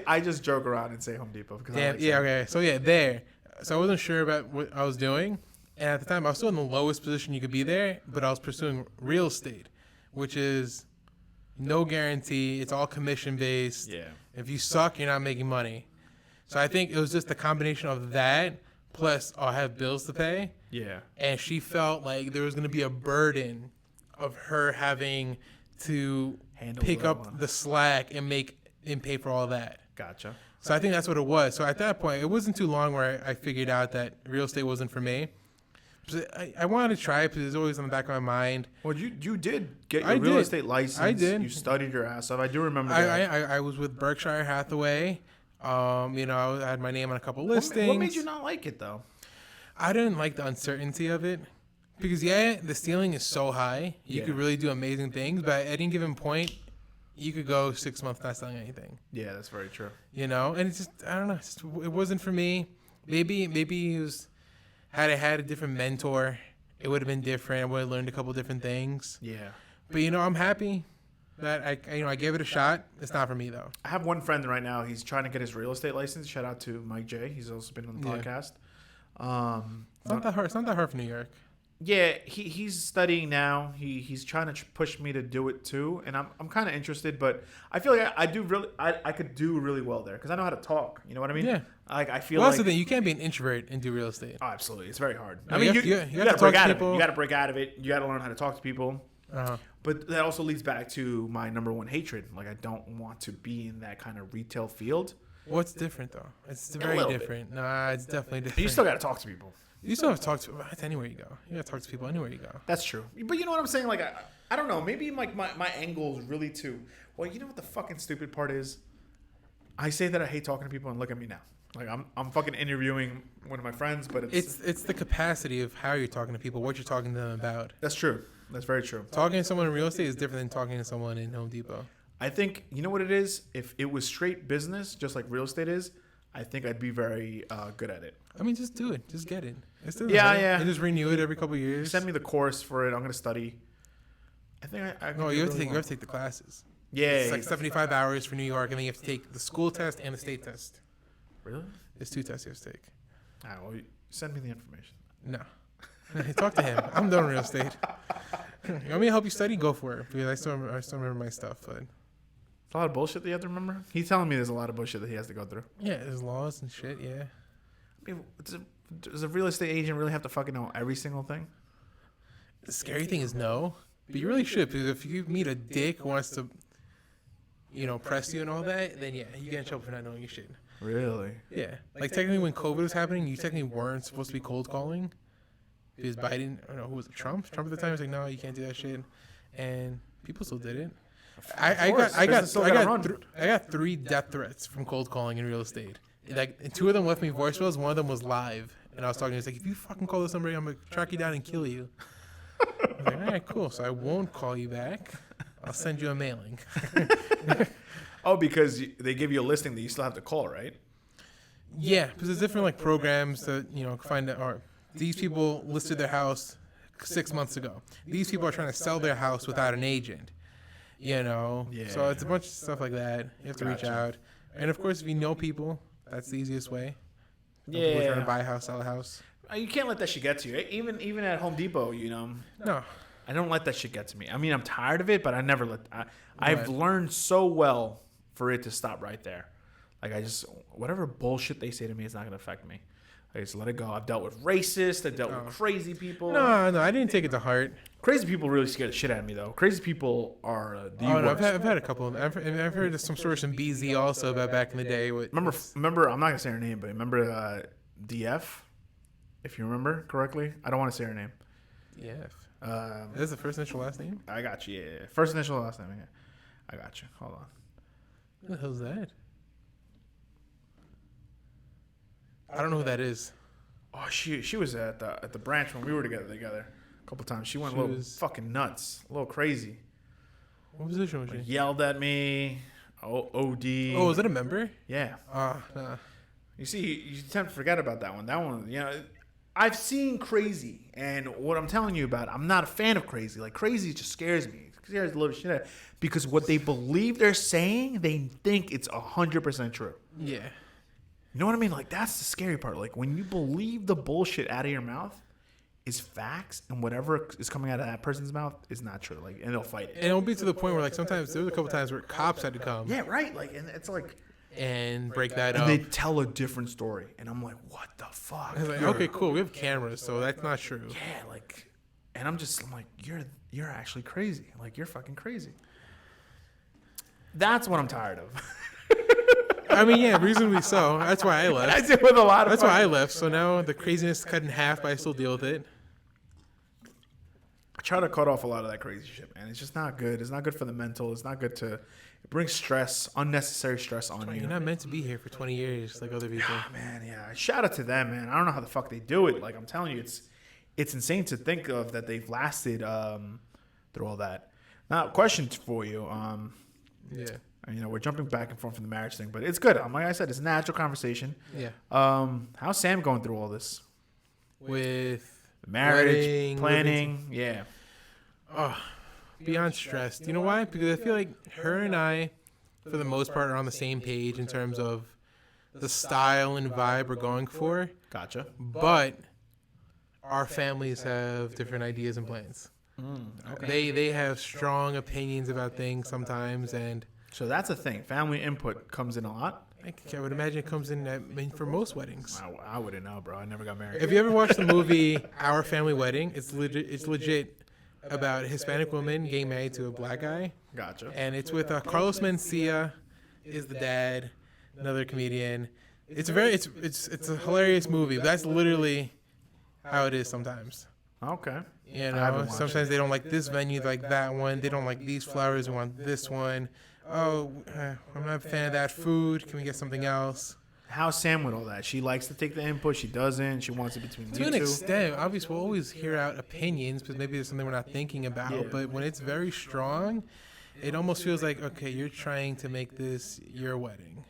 I just joke around and say Home Depot because okay. So there. So I wasn't sure about what I was doing, and at the time I was still in the lowest position you could be there, but I was pursuing real estate, which is no guarantee. It's all commission based. Yeah. If you suck, you're not making money. So I think it was just the combination of that plus I have bills to pay. Yeah. And she felt like there was going to be a burden of her having to Handle pick that up one. the slack and pay for all that. Gotcha. So I think that's what it was. So at that point, it wasn't too long where I figured out that real estate wasn't for me. So I wanted to try it because it's always in the back of my mind. Well, you did get your I real did. estate license. I did. You studied your ass off. I do remember that. I was with Berkshire Hathaway. You know, I had my name on a couple listings. What made you not like it though? I didn't like the uncertainty of it because the ceiling is so high. You Yeah. could really do amazing things, but at any given point, you could go 6 months not selling anything. Yeah, that's very true. You know, and it's just I don't know. It wasn't for me. Maybe it was had I had a different mentor, it would have been different. I would have learned a couple different things. Yeah. But you know, I'm happy that I gave it a shot. It's not for me though. I have one friend right now. He's trying to get his real estate license. Shout out to Mike J. He's also been on the Yeah. podcast. It's not that hard. It's not that hard for New York. Yeah, he's studying now. He's trying to push me to do it too, and I'm kind of interested. But I feel like I could do really well there because I know how to talk. You know what I mean? Yeah. Like I feel Well, like that's the thing. You can't be an introvert and do real estate. oh, absolutely, it's very hard. No, I mean, you you have to got to talk break to out of it. people. You got to break out of it. You got to learn how to talk to people. Uh-huh. But that also leads back to my number one hatred. Like I don't want to be in that kind of retail field. What's different though? It's A very little bit. different. Nah, it's definitely different. And you still got to talk to people. You still have to talk to it's anywhere you go. You got to talk to people anywhere you go. That's true. But you know what I'm saying? Like, I don't know. Maybe like my angle is really too. Well, you know what the fucking stupid part is? I say that I hate talking to people and look at me now. Like I'm fucking interviewing one of my friends, but It's the capacity of how you're talking to people, what you're talking to them about. that's true. That's very true. Talking to someone in real estate is different than talking to someone in Home Depot. I think you know what it is. If it was straight business, just like real estate is, I think I'd be very good at it. I mean, just do it. Just get it. It's still Yeah, hard. yeah. And just renew it every couple of years. Send me the course for it. I'm gonna study. I think I could No, do you have really to take. well. You have to take the classes. Yeah, It's like 75 hours for New York, and then you have to take the school test and the state test. really. There's 2 tests you have to take. Ah, well, send me the information. No. Talk to him. I'm done real estate. You want me to help you study? Go for it. Because I still remember my stuff. But It's a lot of bullshit that you have to remember. He's telling me there's a lot of bullshit that he has to go through. yeah, there's laws and shit. Yeah. I mean, does a real estate agent really have to fucking know every single thing? The scary thing is no, but you really should. Because if you meet a dick who wants to, press you and all that, then yeah, you get in trouble for not knowing your shit. Really? Yeah. Like technically, when COVID was happening, you technically weren't supposed to be cold calling. Because Biden, I don't know, who was it? Trump at the time was like, no, you can't do that shit, and people still did it. I got 3 death threats from cold calling in real estate. Like, and 2 of them left me voicemails. One of them was live, and I was talking. He's like, if you fucking call this number, I'm gonna track you down and kill you. I was like, all right, cool. So I won't call you back. I'll send you a mailing. Oh, because they give you a listing that you still have to call, right? Yeah, because there's different like programs that find out. Or these people listed their house 6 months ago. These people are trying to sell their house without an agent. So it's a bunch of stuff like that. You have to reach Gotcha. out, and of course, if you know people, that's the easiest way. People are trying to Yeah. buy a house, sell a house. You can't let that shit get to you. Even at Home Depot, No, I don't let that shit get to me. I mean, I'm tired of it, but I never let. I've Right. learned so well for it to stop right there. Like whatever bullshit they say to me, it's not gonna affect me. I just let it go. I've dealt with racists. I've dealt with crazy people. no, I didn't take it to heart. Crazy people really scare the shit out of me, though. Crazy people are the Oh no, worst. I've had a couple of them. I've heard of some stories from BZ also about back in the day. Remember, I'm not gonna say her name, but remember DF, if you remember correctly. I don't want to say her name. Yeah. Is this the first initial last name? I got you. Yeah. First initial, last name. Yeah. I got you. Hold on. Who the hell's that? I don't know who that is. Oh, she was at the branch when we were together a couple times. She went a little fucking nuts, a little crazy. What position was she? Yelled at me. OD. Oh, is it a member? Yeah. Nah. You see, you tend to forget about that one. That one, I've seen crazy, and what I'm telling you about, I'm not a fan of crazy. Like crazy just scares me. It scares the living shit out of me. Because what they believe they're saying, they think it's 100% true. Yeah. You know what I mean? Like that's the scary part. Like when you believe the bullshit out of your mouth is facts, and whatever is coming out of that person's mouth is not true. Like, and they'll fight it. And it'll be to the point where, like, sometimes there was a couple times where cops had to come. Yeah, right. Like, and it's like, and break that And up. they tell a different story, and I'm like, what the fuck? I was like, okay, cool. We have cameras, so that's not true. Yeah, like, and I'm like, you're actually crazy. Like, you're fucking crazy. That's what I'm tired of. I mean, yeah, reasonably so. That's why I I left. did with a lot of. That's why I left. So now the craziness is cut in half, but I still deal with it. I try to cut off a lot of that crazy shit, man. It's just not good. It's not good for the mental. It's not good to. It brings stress, unnecessary stress on you. You're not meant to be here for 20 years like other people. Ah, man, yeah. Shout out to them, man. I don't know how the fuck they do it. Like, I'm telling you, it's insane to think of that they've lasted through all that. Now, question for you. Yeah. You know, we're jumping back and forth from the marriage thing, but it's good. Like I said, it's a natural conversation. Yeah. How's Sam going through all this? With Marriage, wedding, planning, yeah. oh, beyond stressed. You know why? Because I feel like her and I, for the most part, are on the same page in terms of the style and vibe we're going for. Gotcha. But our families have different ideas and plans. Okay. They have strong opinions about things sometimes, and So that's a thing. Family input comes in a lot. I would imagine it comes in for most weddings. I wouldn't know, bro. I never got married. If you ever watched the movie Our Family Wedding, it's legit about a Hispanic woman getting married to a black guy, Gotcha. and it's with Carlos Mencia is the dad, another comedian. It's a hilarious movie. But that's literally how it is sometimes. Okay. You I know, haven't watched sometimes they don't like this venue, they like that one. They don't like these flowers, they want this one. Oh, I'm not a fan of that food. Can we get something else? How's Sam with all that? She likes to take the input. She doesn't. She wants it between To you an two. extent, obviously, we'll always hear out opinions because maybe there's something we're not thinking about. Yeah. But when it's very strong, it almost feels like, okay, you're trying to make this your wedding.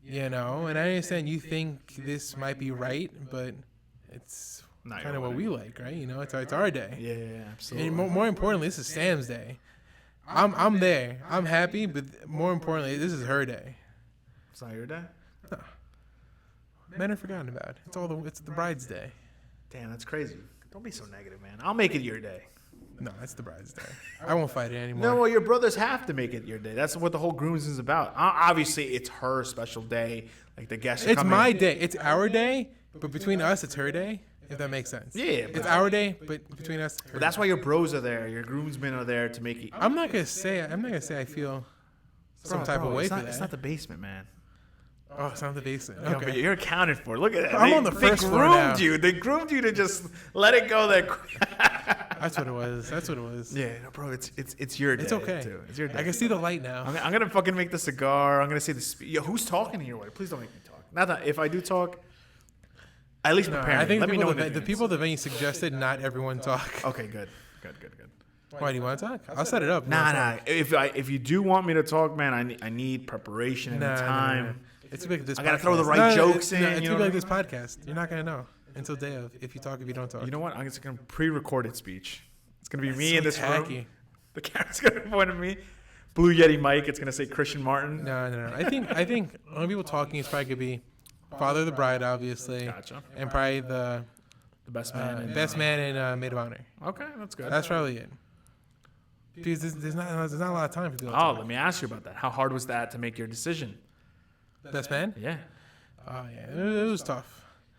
You know? And I understand you think this might be right, but it's Not kind your of what wedding. we like, right? You know, it's our day. Yeah, absolutely. And more importantly, this is Sam's day. I'm there. I'm happy, but more importantly, this is her day. It's not your day? Men are forgotten about. It's the bride's day. Damn, that's crazy. Don't be so negative, man. I'll make it your day. No, it's the bride's day. I won't fight it anymore. No, well, your brothers have to make it your day. That's what the whole groom's is about. Obviously, it's her special day. Like, the guests are It's coming. my day. It's our day, but between us, it's her day. If that makes sense. Yeah, It's our day, but between us. Her But that's why your bros are there. Your groomsmen are there to make it. I'm not gonna say I feel some type of way it's for not, that. It's not the basement, man. Oh, it's not the basement. Yeah, but Okay. you're accounted for. Look at that. I'm on the first floor now. They groomed you to just let it go that quick. That's what it was. Yeah, no, bro. It's your day. It's okay. Too. It's your day. I can see the light now. I'm gonna fucking make the cigar. I'm gonna say the. Yo, who's talking in your way? Please don't make me talk. Not that if I do talk, at least No, prepare me. I think Let me know. the people at the venue suggested not everyone talk. Okay, good. Why do you want to talk? I'll set it up. Nah. If you do want me to talk, man, I need preparation and time. No. It's gonna be like this. I gotta podcast. throw the right jokes in, It's you gonna know be like what this podcast. You're not gonna know until day of if you talk, if you don't talk. You know what? I'm just gonna pre-recorded speech. It's gonna be That's me so in this tacky. room. The camera's gonna point at me. Blue Yeti mic. It's gonna say Christian Martin. No. I think only people talking is probably gonna be father of the bride, obviously, Gotcha. and probably the The best man. best man and maid of honor. Okay, that's good. That's probably it. Because there's not a lot of time for people. to Oh, talk. let me ask you about that. How hard was that to make your decision? Best man? Yeah. Oh yeah, it was tough.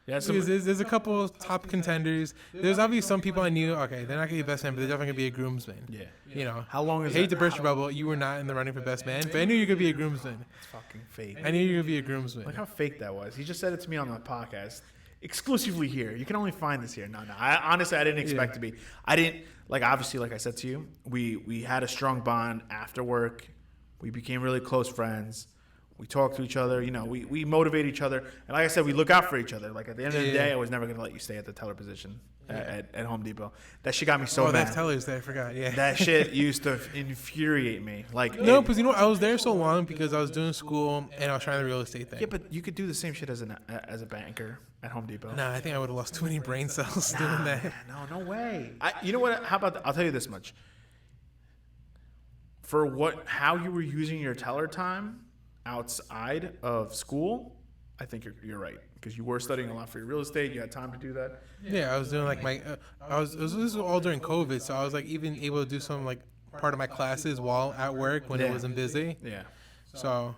Yeah. Because there's a couple of top contenders. There's obviously some people I knew. Okay, they're not gonna be best man, but they're definitely gonna be a groomsman. Yeah. You know. How long I is hate it? to burst your bubble. You were not in the running for best man, but I knew you were gonna be a groomsman. It's fucking fake. I knew you were gonna be a groomsman. Like how fake that was. He just said it to me on the podcast, exclusively here. You can only find this here. No. I didn't expect to be. I didn't obviously, like I said to you, we had a strong bond after work. We became really close friends. We talk to each other. You know, we motivate each other. And like I said, we look out for each other. Like at the end of the day, I was never gonna let you stay at the teller position at Home Depot. That shit got me so Oh, mad. that's tellers there. I forgot. Yeah. That shit used to infuriate me. Like No, because you know I was there so long because I was doing school and I was trying the real estate thing. yeah, but you could do the same shit as a banker at Home Depot. Nah, I think I would have lost too many brain cells doing that. No way. You know what? How about I'll tell you this much. For how you were using your teller time outside of school, I think you're right because you were studying a lot for your real estate. You had time to do that. Yeah, I was doing like this was all during COVID, so I was like even able to do some like part of my classes while at work when it Yeah. wasn't busy. Yeah. So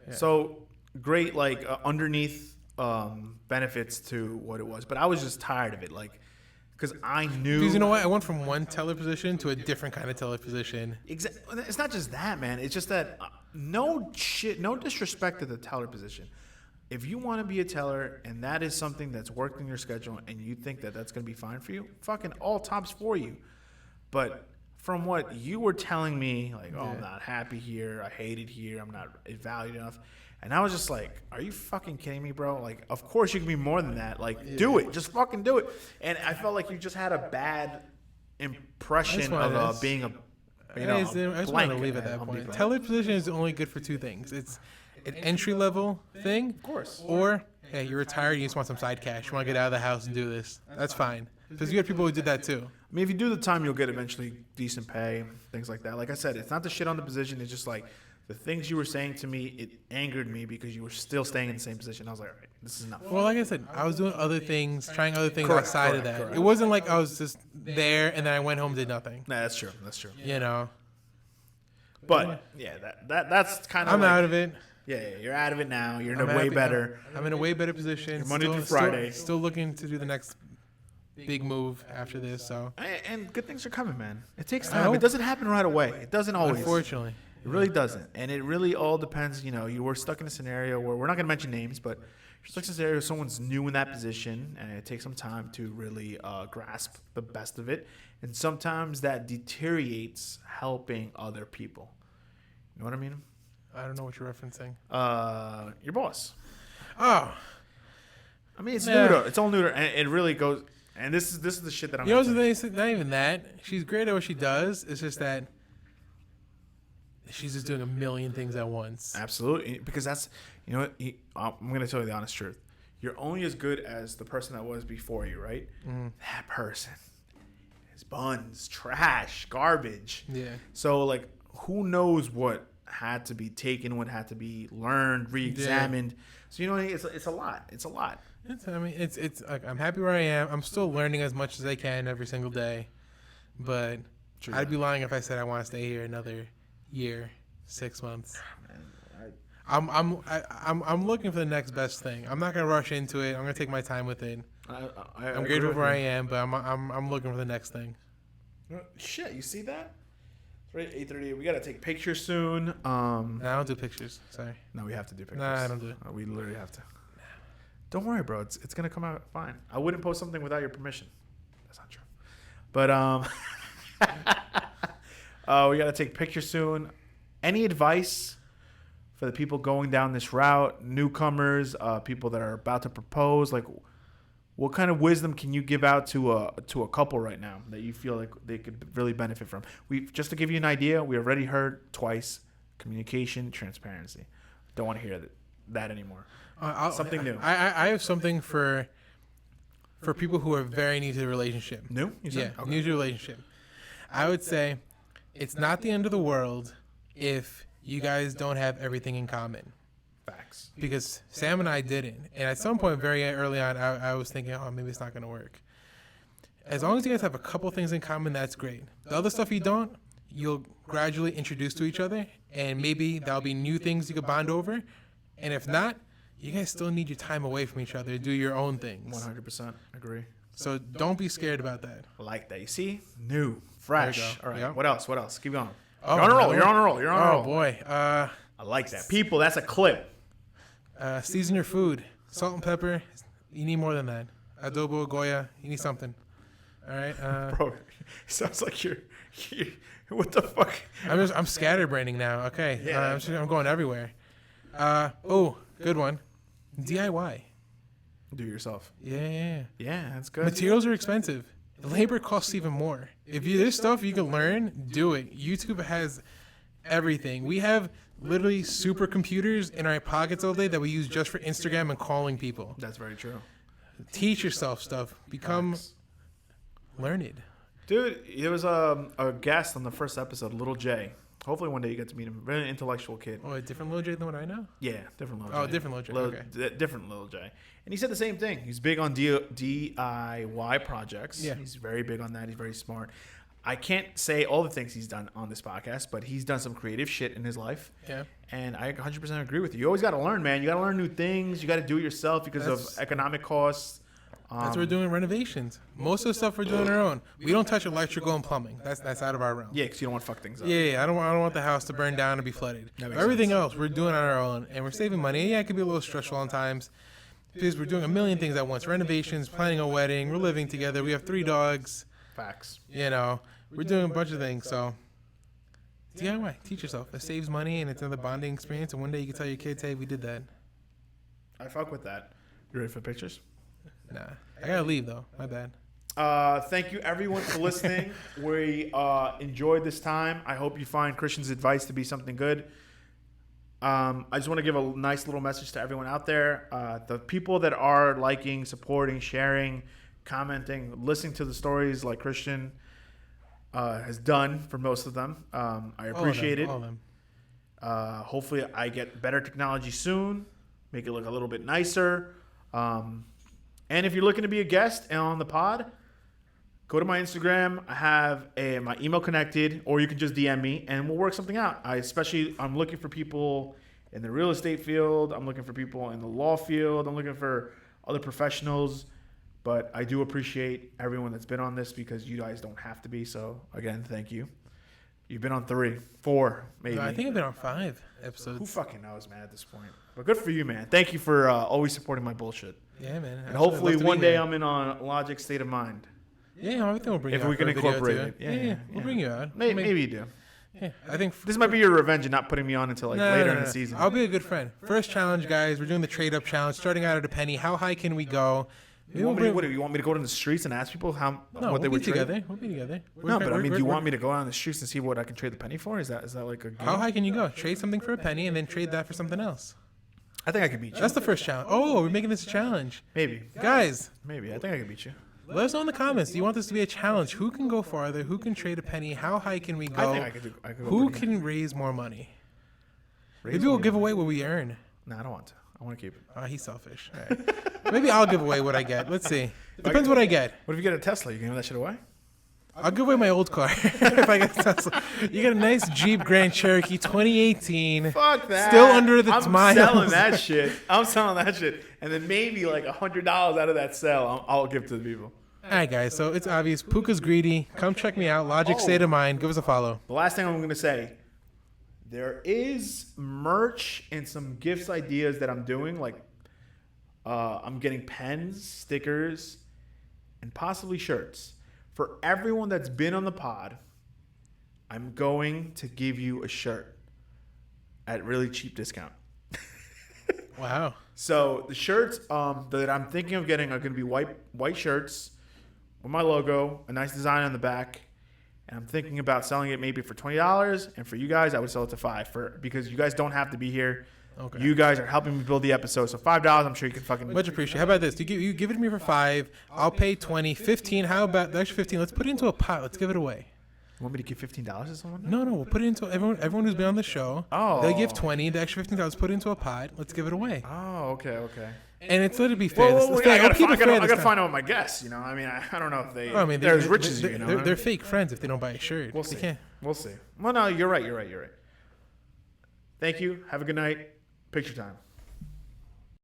So great, like underneath benefits to what it was, but I was just tired of it, like because I knew. Because you know what, I went from one teller position to a different kind of teller position. It's not just that, man. It's just that no disrespect to the teller position. If you want to be a teller and that is something that's worked in your schedule and you think that that's going to be fine for you, fucking all tops for you. But from what you were telling me, like, oh, I'm not happy here, I hate it here, I'm not valued enough. And I was just like, are you fucking kidding me, bro? Like, of course you can be more than that. Like, do it. Just fucking do it. And I felt like you just had a bad impression of being a, you know, I just want to leave at that point. Teller position is only good for two things. It's an entry level thing, of course, or hey, you're retired, you just want some side cash, you want to get out of the house and do this. That's fine. Because you had people who did that too. I mean, if you do the time, you'll get eventually decent pay, things like that. Like I said, it's not the shit on the position. It's just like the things you were saying to me, it angered me because you were still staying in the same position. I was like, all right, this is enough. Well, like I said, I was doing other things, trying other things outside of that. Correct. It wasn't like I was just there and then I went home and did nothing. Nah, that's true. That's true. You know? But, yeah, that's kind of I'm out of it. Yeah, you're out of it now. You're in a way better. I'm in a way better position. You're Monday through Friday. Still looking to do the next big move after this. So and good things are coming, man. It takes time. It doesn't happen right away. It doesn't always. Unfortunately. It really doesn't. And it really all depends. You know, you were stuck in a scenario where we're not going to mention names, but you're stuck in a scenario where someone's new in that position, and it takes some time to really grasp the best of it. And sometimes that deteriorates helping other people. You know what I mean? I don't know what you're referencing. Your boss. Oh. I mean, it's neuter. It's all neuter, and it really goes. And this is the shit that I'm. You know, it's not even that. She's great at what she does. It's just that she's just doing a million things at once. Absolutely, because that's, you know what, I'm going to tell you the honest truth. You're only as good as the person that was before you, right? That person is buns, trash, garbage. Yeah. So, like, who knows what had to be taken, what had to be learned, re-examined. Yeah. So, you know, it's a lot. It's a lot. It's like, I'm happy where I am. I'm still learning as much as I can every single day. But True. I'd be lying if I said I want to stay here another year, 6 months. I'm looking for the next best thing. I'm not gonna rush into it. I'm gonna take my time with it. I'm grateful where I am, but I'm looking for the next thing. Shit, you see that? It's right at 8:30. We gotta take pictures soon. No, I don't do pictures. Sorry. No, we have to do pictures. Nah, I don't do it. We literally have to. Don't worry, bro. It's gonna come out fine. I wouldn't post something without your permission. That's not true. But we got to take pictures soon. Any advice for the people going down this route, newcomers, people that are about to propose? Like, what kind of wisdom can you give out to a couple right now that you feel like they could really benefit from? Just to give you an idea, we already heard twice: communication, transparency. Don't want to hear that anymore. Something new. I have something for people who are very new to the relationship. New? You said? Yeah, new to the relationship. I would say it's not the end of the world if you guys don't have everything in common. Facts. Because Sam and I didn't. And at some point very early on, I was thinking, oh, maybe it's not going to work. As long as you guys have a couple things in common, that's great. The other stuff you don't, you'll gradually introduce to each other. And maybe that'll be new things you could bond over. And if not, you guys still need your time away from each other to do your own things. 100% agree. So don't be scared about that. I like that. You see? New. Fresh. All right. Yep. What else? Keep going. Oh, You're on a roll. You're on a roll. Oh, boy. I like that. People, that's a clip. Season your food. Salt and pepper. You need more than that. Adobo, Goya. You need something. All right. Bro, sounds like you're what the fuck? I'm scatterbraining now. Okay. Yeah. I'm going everywhere. Good one. DIY. Do it yourself. Yeah. Yeah, that's good. Materials are expensive. Labor costs even more. If there's stuff you can learn, do it. YouTube has everything. We have literally supercomputers in our pockets all day that we use just for Instagram and calling people. That's very true. Teach yourself stuff. Become learned. Dude, there was a guest on the first episode, Little J. Hopefully one day you get to meet him. Very intellectual kid. Oh, a different Little J than what I know? Yeah, different Little J. Oh, different Little J. Okay. Different Little J. And he said the same thing. He's big on DIY projects. Yeah. He's very big on that. He's very smart. I can't say all the things he's done on this podcast, but he's done some creative shit in his life. Yeah. And I 100% agree with you. You always got to learn, man. You got to learn new things. You got to do it yourself because of economic costs. That's what we're doing renovations. Most of the stuff we're doing on our own. We don't touch electrical and plumbing. That's out of our realm. Yeah, because you don't want to fuck things up. Yeah, I don't want the house to burn down and be flooded. Everything else we're doing on our own, and we're saving money. Yeah, it could be a little stressful on times because we're doing a million things at once. Renovations, planning a wedding. We're living together. We have 3 dogs. Facts. You know, we're doing a bunch of things. So DIY, teach yourself. It saves money and it's another bonding experience. And one day you can tell your kids, "Hey, we did that." I fuck with that. You ready for pictures? Nah, I gotta leave though. My bad. Thank you everyone for listening. We enjoyed this time. I hope you find Christian's advice to be something good. I just want to give a nice little message to everyone out there. The people that are liking, supporting, sharing, commenting, listening to the stories like Christian has done for most of them. I appreciate it. All of them. Hopefully I get better technology soon, make it look a little bit nicer. And if you're looking to be a guest on the pod, go to my Instagram. I have my email connected, or you can just DM me, and we'll work something out. I'm looking for people in the real estate field. I'm looking for people in the law field. I'm looking for other professionals. But I do appreciate everyone that's been on this because you guys don't have to be. So, again, thank you. You've been on 3, 4, maybe. No, I think I've been on 5 episodes. Who fucking knows, man, at this point. But good for you, man. Thank you for always supporting my bullshit. Yeah, man. And hopefully one day I'm in on Logic State of Mind. Yeah, everything will bring you out. If we can for a video incorporate too. it. Yeah, we'll bring you out. Maybe you do. Yeah, I think This might be your revenge of not putting me on until later in the season. I'll be a good friend. First challenge, guys. We're doing the trade up challenge, starting out at a penny. How high can we go? You want me to go to the streets and ask people what they would trade? We'll be together. No, but I mean, do you want me to go out on the streets and see what I can trade the penny for? Is that like a game? How high can you go? Trade something for a penny and then trade that for something else. I think I could beat you. That's the first challenge. Oh, we're making this a challenge. Maybe. Guys. Maybe. I think I could beat you. Let us know in the comments. Do you want this to be a challenge? Who can go farther? Who can trade a penny? How high can we go? I think I could go Who pretty can raise more money? Raise Maybe we'll money. give away what we earn. No, I don't want to. I want to keep it. Oh, he's selfish. All right. Maybe I'll give away what I get. Let's see. Depends what I get. What if you get a Tesla? You can give that shit away? I'll give away my old car if I get a Tesla. You get a nice Jeep Grand Cherokee 2018. Fuck that. Still under the I'm miles. selling that shit. I'm selling that shit. And then maybe like $100 out of that sale, I'll give to the people. All right, guys. So it's obvious. Puka's greedy. Come check me out. Logic State of Mind. Give us a follow. The last thing I'm going to say, there is merch and some gifts ideas that I'm doing. Like I'm getting pens, stickers, and possibly shirts. For everyone that's been on the pod, I'm going to give you a shirt at really cheap discount. Wow. So the shirts that I'm thinking of getting are going to be white shirts with my logo, a nice design on the back, and I'm thinking about selling it maybe for $20. And for you guys, I would sell it to $5 because you guys don't have to be here. Okay. You guys are helping me build the episode, so $5. I'm sure you can fucking. Much appreciated. How about this? You give it to me for $5. I'll pay $20, $15. How about the extra $15? Let's put it into a pot. Let's give it away. You want me to give $15 to someone? No, we'll put it into everyone who's been on the show. Oh. They'll give $20. The extra $15, put it into a pot. Let's give it away. Oh, okay. And it's let it be fair. Well, It's fair. I Keep it fair this gotta time. find out my guests. You know, I mean, I don't know if they. Well, I mean, they're as rich as you. You know, They're fake friends if they don't buy a shirt. We'll They see. can't. We'll see. Well, no, you're right. Thank you. Have a good night. Picture time.